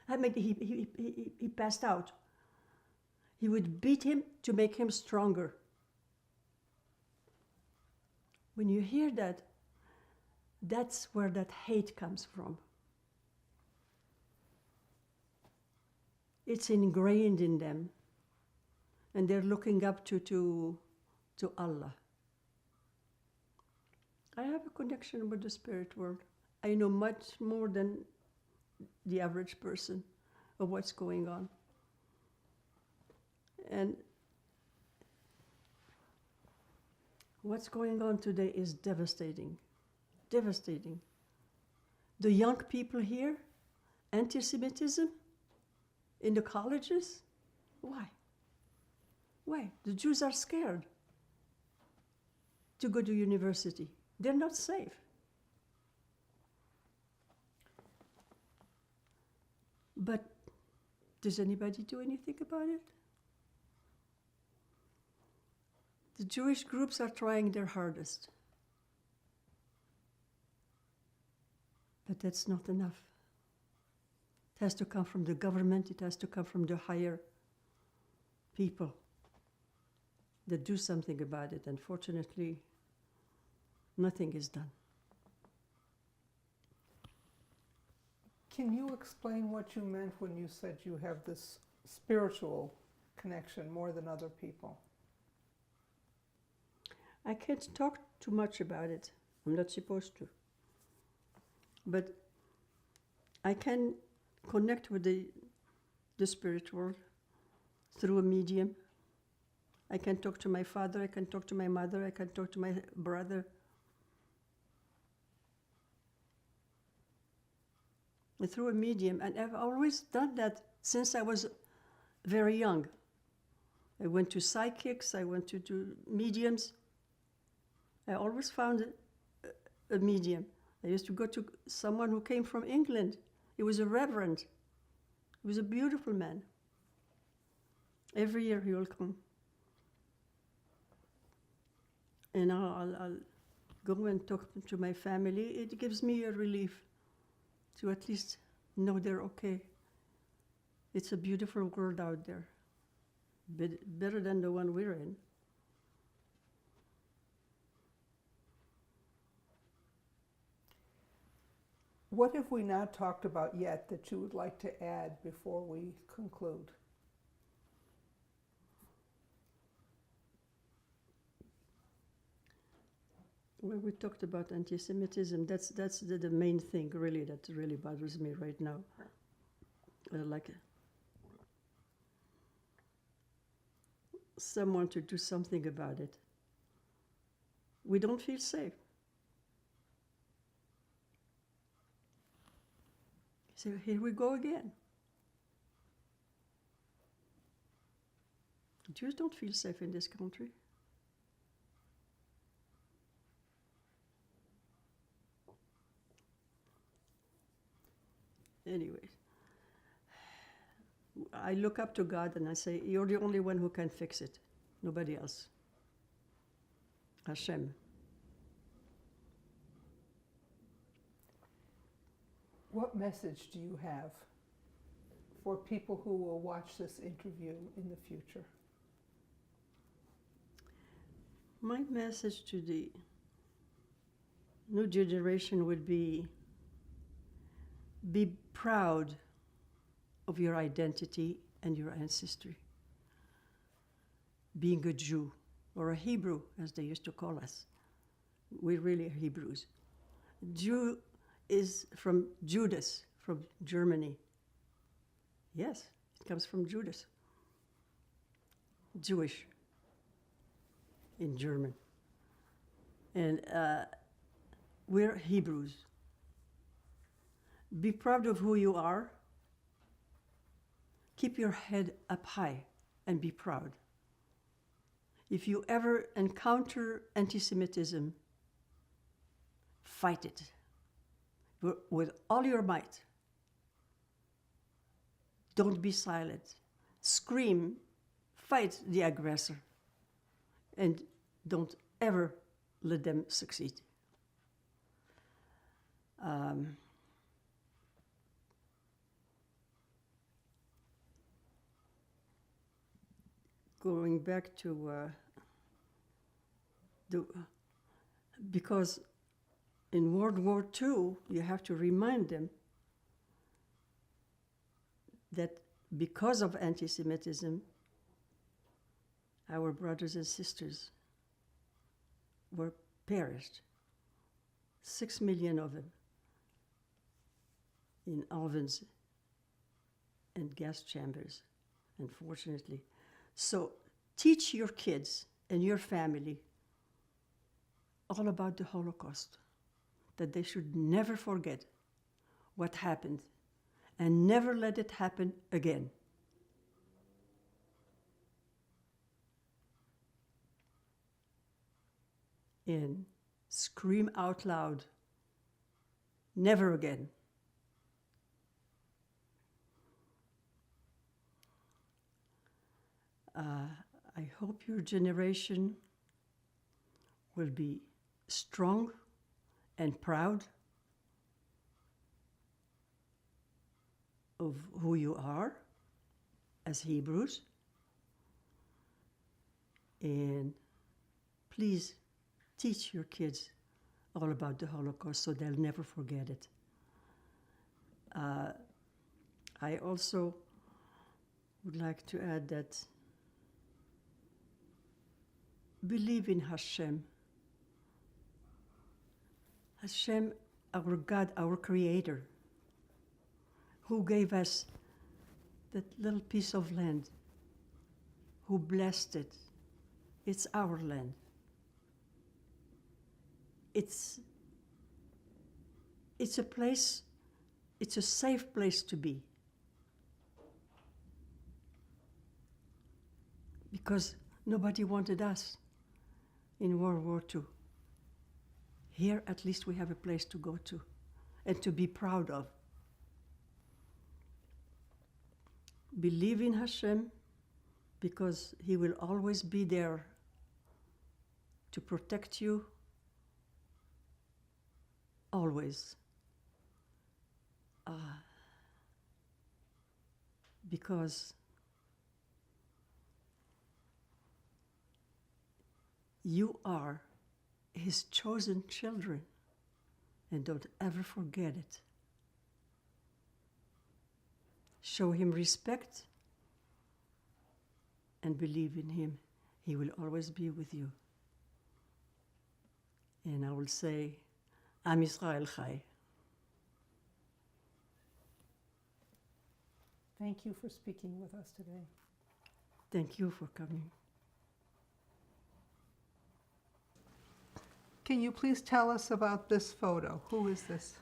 I mean, he passed out. He would beat him to make him stronger. When you hear that, that's where that hate comes from. It's ingrained in them, and they're looking up to Allah. I have a connection with the spirit world. I know much more than the average person of what's going on. And what's going on today is devastating, devastating. The young people here, anti-Semitism in the colleges, why? Why? The Jews are scared to go to university. They're not safe. But does anybody do anything about it? The Jewish groups are trying their hardest. But that's not enough. It has to come from the government, it has to come from the higher people that do something about it. Unfortunately, nothing is done. Can you explain what you meant when you said you have this spiritual connection more than other people? I can't talk too much about it. I'm not supposed to. But I can connect with the spirit world through a medium. I can talk to my father, I can talk to my mother, I can talk to my brother. Through a medium, and I've always done that since I was very young. I went to psychics, I went to mediums. I always found a medium. I used to go to someone who came from England. He was a reverend. He was a beautiful man. Every year he will come. And I'll go and talk to my family. It gives me a relief to at least know they're okay. It's a beautiful world out there, better than the one we're in. What have we not talked about yet that you would like to add before we conclude? Well, we talked about anti-Semitism. That's the main thing, really, that really bothers me right now. Like someone to do something about it. We don't feel safe. So here we go again. Jews don't feel safe in this country. Anyways, I look up to God and I say, you're the only one who can fix it. Nobody else. Hashem. What message do you have for people who will watch this interview in the future? My message to the new generation would be proud of your identity and your ancestry. being a Jew, or a Hebrew, as they used to call us. We're really Hebrews. Jew is from Judas, from Germany. Yes, it comes from Judas. Jewish in German. And we're Hebrews. Be proud of who you are. Keep your head up high and be proud. If you ever encounter anti-Semitism, fight it with all your might. Don't be silent. Scream, fight the aggressor, and don't ever let them succeed. Going back to because in World War II, you have to remind them that because of anti-Semitism, our brothers and sisters were perished. 6 million of them in ovens and gas chambers, unfortunately. So teach your kids and your family all about the Holocaust, that they should never forget what happened and never let it happen again. And scream out loud, never again. I hope your generation will be strong and proud of who you are as Hebrews. And please teach your kids all about the Holocaust so they'll never forget it. I also would like to add that believe in Hashem. Hashem, our God, our Creator, who gave us that little piece of land, who blessed it. It's our land. It's a place, it's a safe place to be. Because nobody wanted us in World War II. Here, at least, we have a place to go to and to be proud of. Believe in Hashem, because He will always be there to protect you, always. Because you are His chosen children, and don't ever forget it. Show Him respect and believe in Him. He will always be with you. And I will say, Am Yisrael Chai. Thank you for speaking with us today. Thank you for coming. Can you please tell us about this photo? Who is this?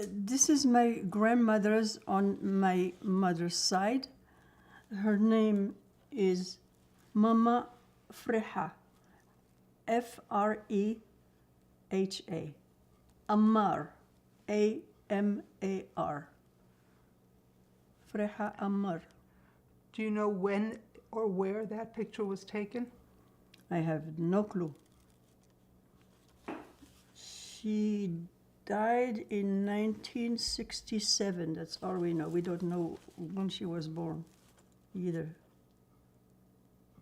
This is my grandmother's on my mother's side. Her name is Mama Freha, Freha. Ammar, Amar. Freha Ammar. Do you know when or where that picture was taken? I have no clue. She died in 1967. That's all we know. We don't know when she was born either.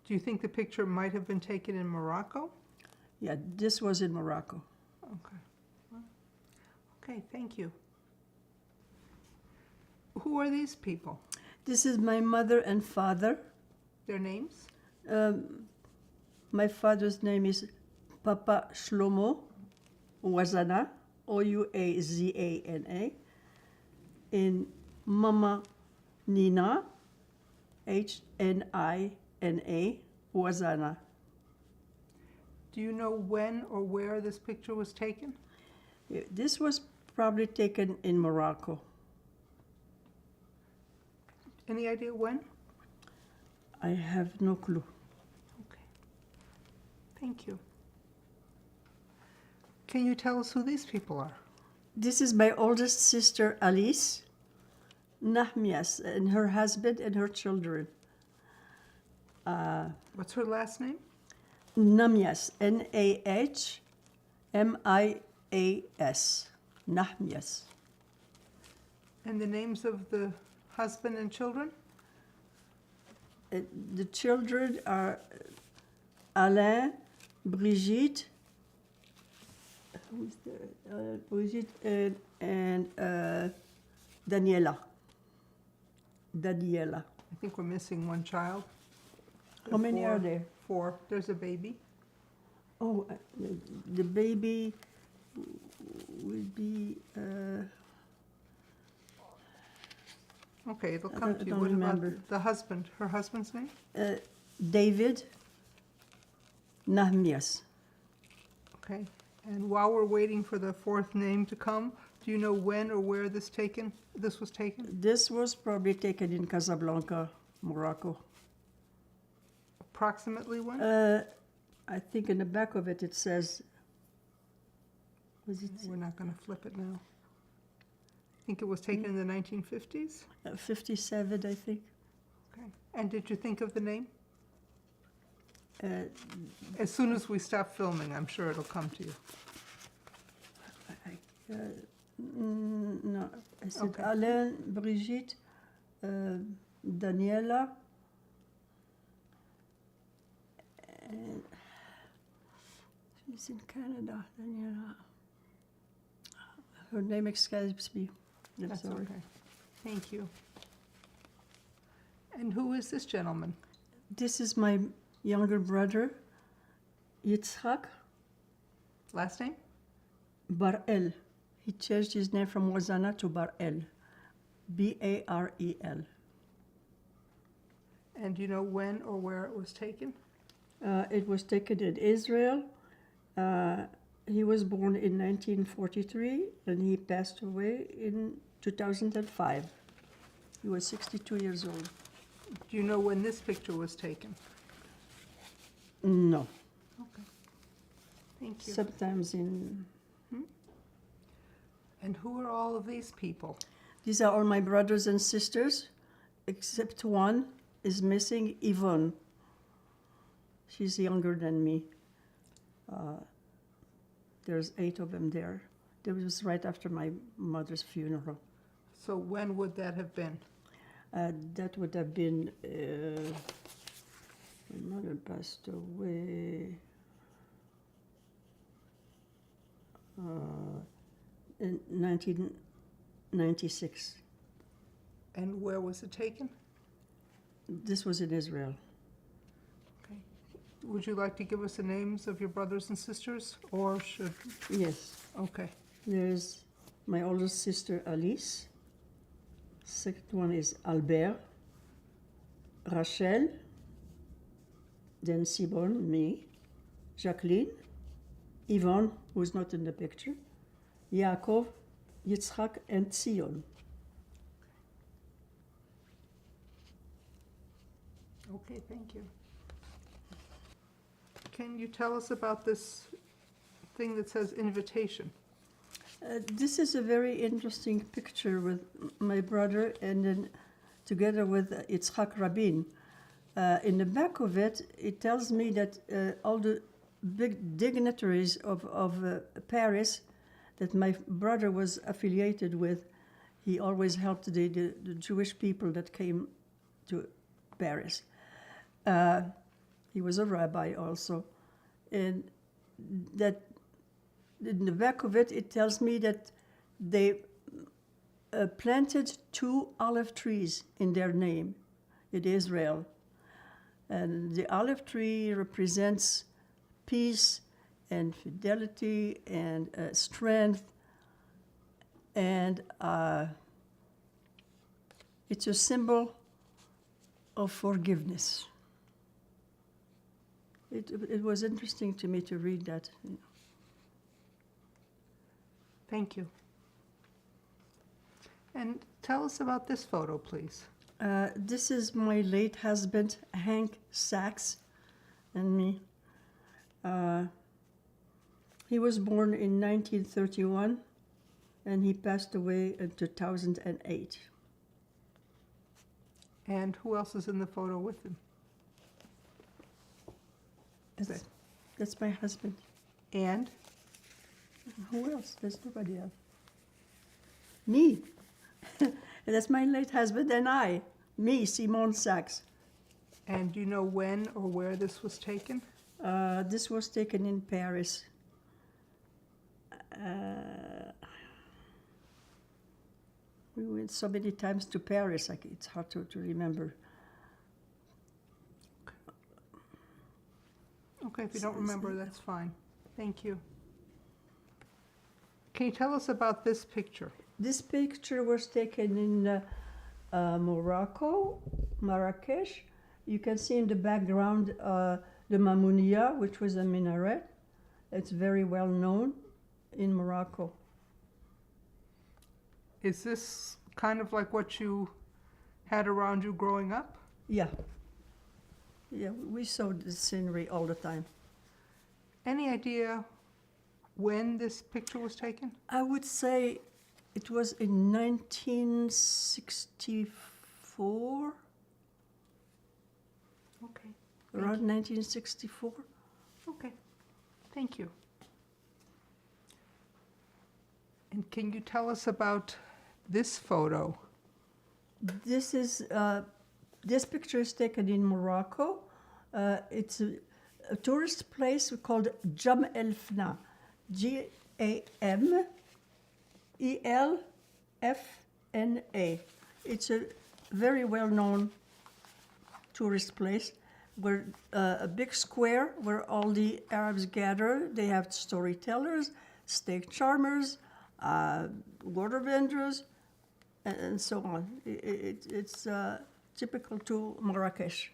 Do you think the picture might have been taken in Morocco? Yeah, this was in Morocco. Okay. Okay, thank you. Who are these people? This is my mother and father. Their names? My father's name is Papa Shlomo Ouazana, Ouazana, and Mama Nina, Hnina, Ouazana. Do you know when or where this picture was taken? This was probably taken in Morocco. Any idea when? I have no clue. Okay. Thank you. Can you tell us who these people are? This is my oldest sister, Alice Nahmias, and her husband and her children. What's her last name? Nahmias, Nahmias, Nahmias. And the names of the husband and children? The children are Alain, Brigitte, Brigitte and Daniela. Daniela. I think we're missing one child. How many are there? 4. There's a baby. Oh, the baby will be. Okay, it'll come to you. don't What remember. about the husband? Her husband's name? David Nahmias. Okay. And while we're waiting for the 4th name to come, do you know when or where this was taken? This was probably taken in Casablanca, Morocco. Approximately when? I think in the back of it says. Was it We're not going to flip it now. I think it was taken in the 1950s? 57? I think. Okay. And did you think of the name? Uh, As soon as we stop filming, I'm sure it'll come to you. No, I said Okay. Alain, Brigitte, Daniela, and she's in Canada, Daniela. Her name escapes me. I'm That's sorry. okay. Thank you. And who is this gentleman? This is my younger brother, Yitzhak Last name? Barel. He changed his name from Ouazana to Barel, Barel. And do you know when or where it was taken? It was taken in Israel. He was born in 1943 and he passed away in 2005. He was 62 years old. Do you know when this picture was taken? No. Okay. Thank you. Sometimes in. And who are all of these people? These are all my brothers and sisters, except one is missing, Yvonne. She's younger than me. There's 8 of them there. That was right after my mother's funeral. So when would that have been? That would have been, my mother passed away in 1996. And where was it taken? This was in Israel. Okay. Would you like to give us the names of your brothers and sisters, or should? Yes. Okay. There's my oldest sister, Alice. Second one is Albert, Rachel, then Simone, me, Jacqueline, Yvonne, who's not in the picture, Yaakov, Yitzhak, and Zion. Okay, thank you. Can you tell us about this thing that says invitation? This is a very interesting picture with my brother and then together with Yitzhak Rabin. In the back of it, it tells me that all the big dignitaries of Paris that my brother was affiliated with, he always helped the Jewish people that came to Paris. He was a rabbi also. And that in the back of it, it tells me that they planted 2 olive trees in their name in Israel. And the olive tree represents peace and fidelity and strength. And it's a symbol of forgiveness. It was interesting to me to read that. Thank you. And tell us about this photo, please. This is my late husband, Hank Sachs, and me. He was born in 1931, and he passed away in 2008. And who else is in the photo with him? That's my husband. And Who else? There's nobody else. Me. That's my late husband and I. Me, Simone Sachs. And do you know when or where this was taken? This was taken in Paris. We went so many times to Paris, it's hard to remember. Okay, if you don't remember, that's fine. Thank you. Can you tell us about this picture? This picture was taken in Morocco, Marrakesh. You can see in the background the Mamounia, which was a minaret. It's very well known in Morocco. Is this kind of like what you had around you growing up? Yeah. Yeah, we saw the scenery all the time. Any idea when this picture was taken? I would say it was in 1964, Okay. around 1964. Okay. Thank you. And can you tell us about this photo? This is this picture is taken in Morocco. It's a tourist place called Jam El Fna, Gamelfna. It's a very well-known tourist place where a big square where all the Arabs gather. They have storytellers, snake charmers, water vendors, and so on. It's typical to Marrakesh,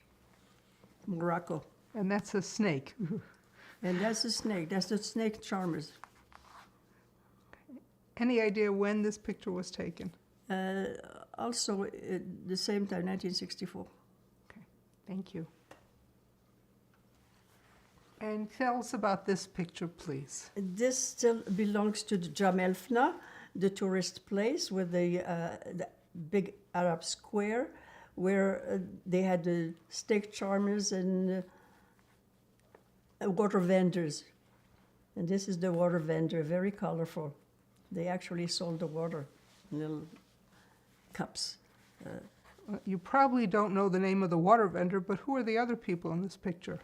Morocco. And that's a snake. And that's the snake. That's the snake charmers. Any idea when this picture was taken? Also, at the same time, 1964. Okay. Thank you. And tell us about this picture, please. This still belongs to the Jam El Fna, the tourist place with the big Arab square, where they had the steak charmers and water vendors. And this is the water vendor, very colorful. They actually sold the water in little cups. You probably don't know the name of the water vendor, but who are the other people in this picture?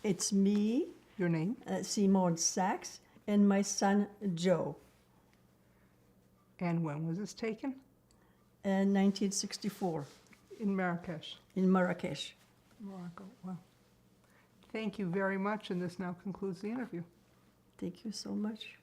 It's me, Your name? Simone Sachs, and my son, Joe. And when was this taken? 1964, In Marrakesh. in Marrakesh. Morocco. Well, thank you very much, and this now concludes the interview. Thank you so much.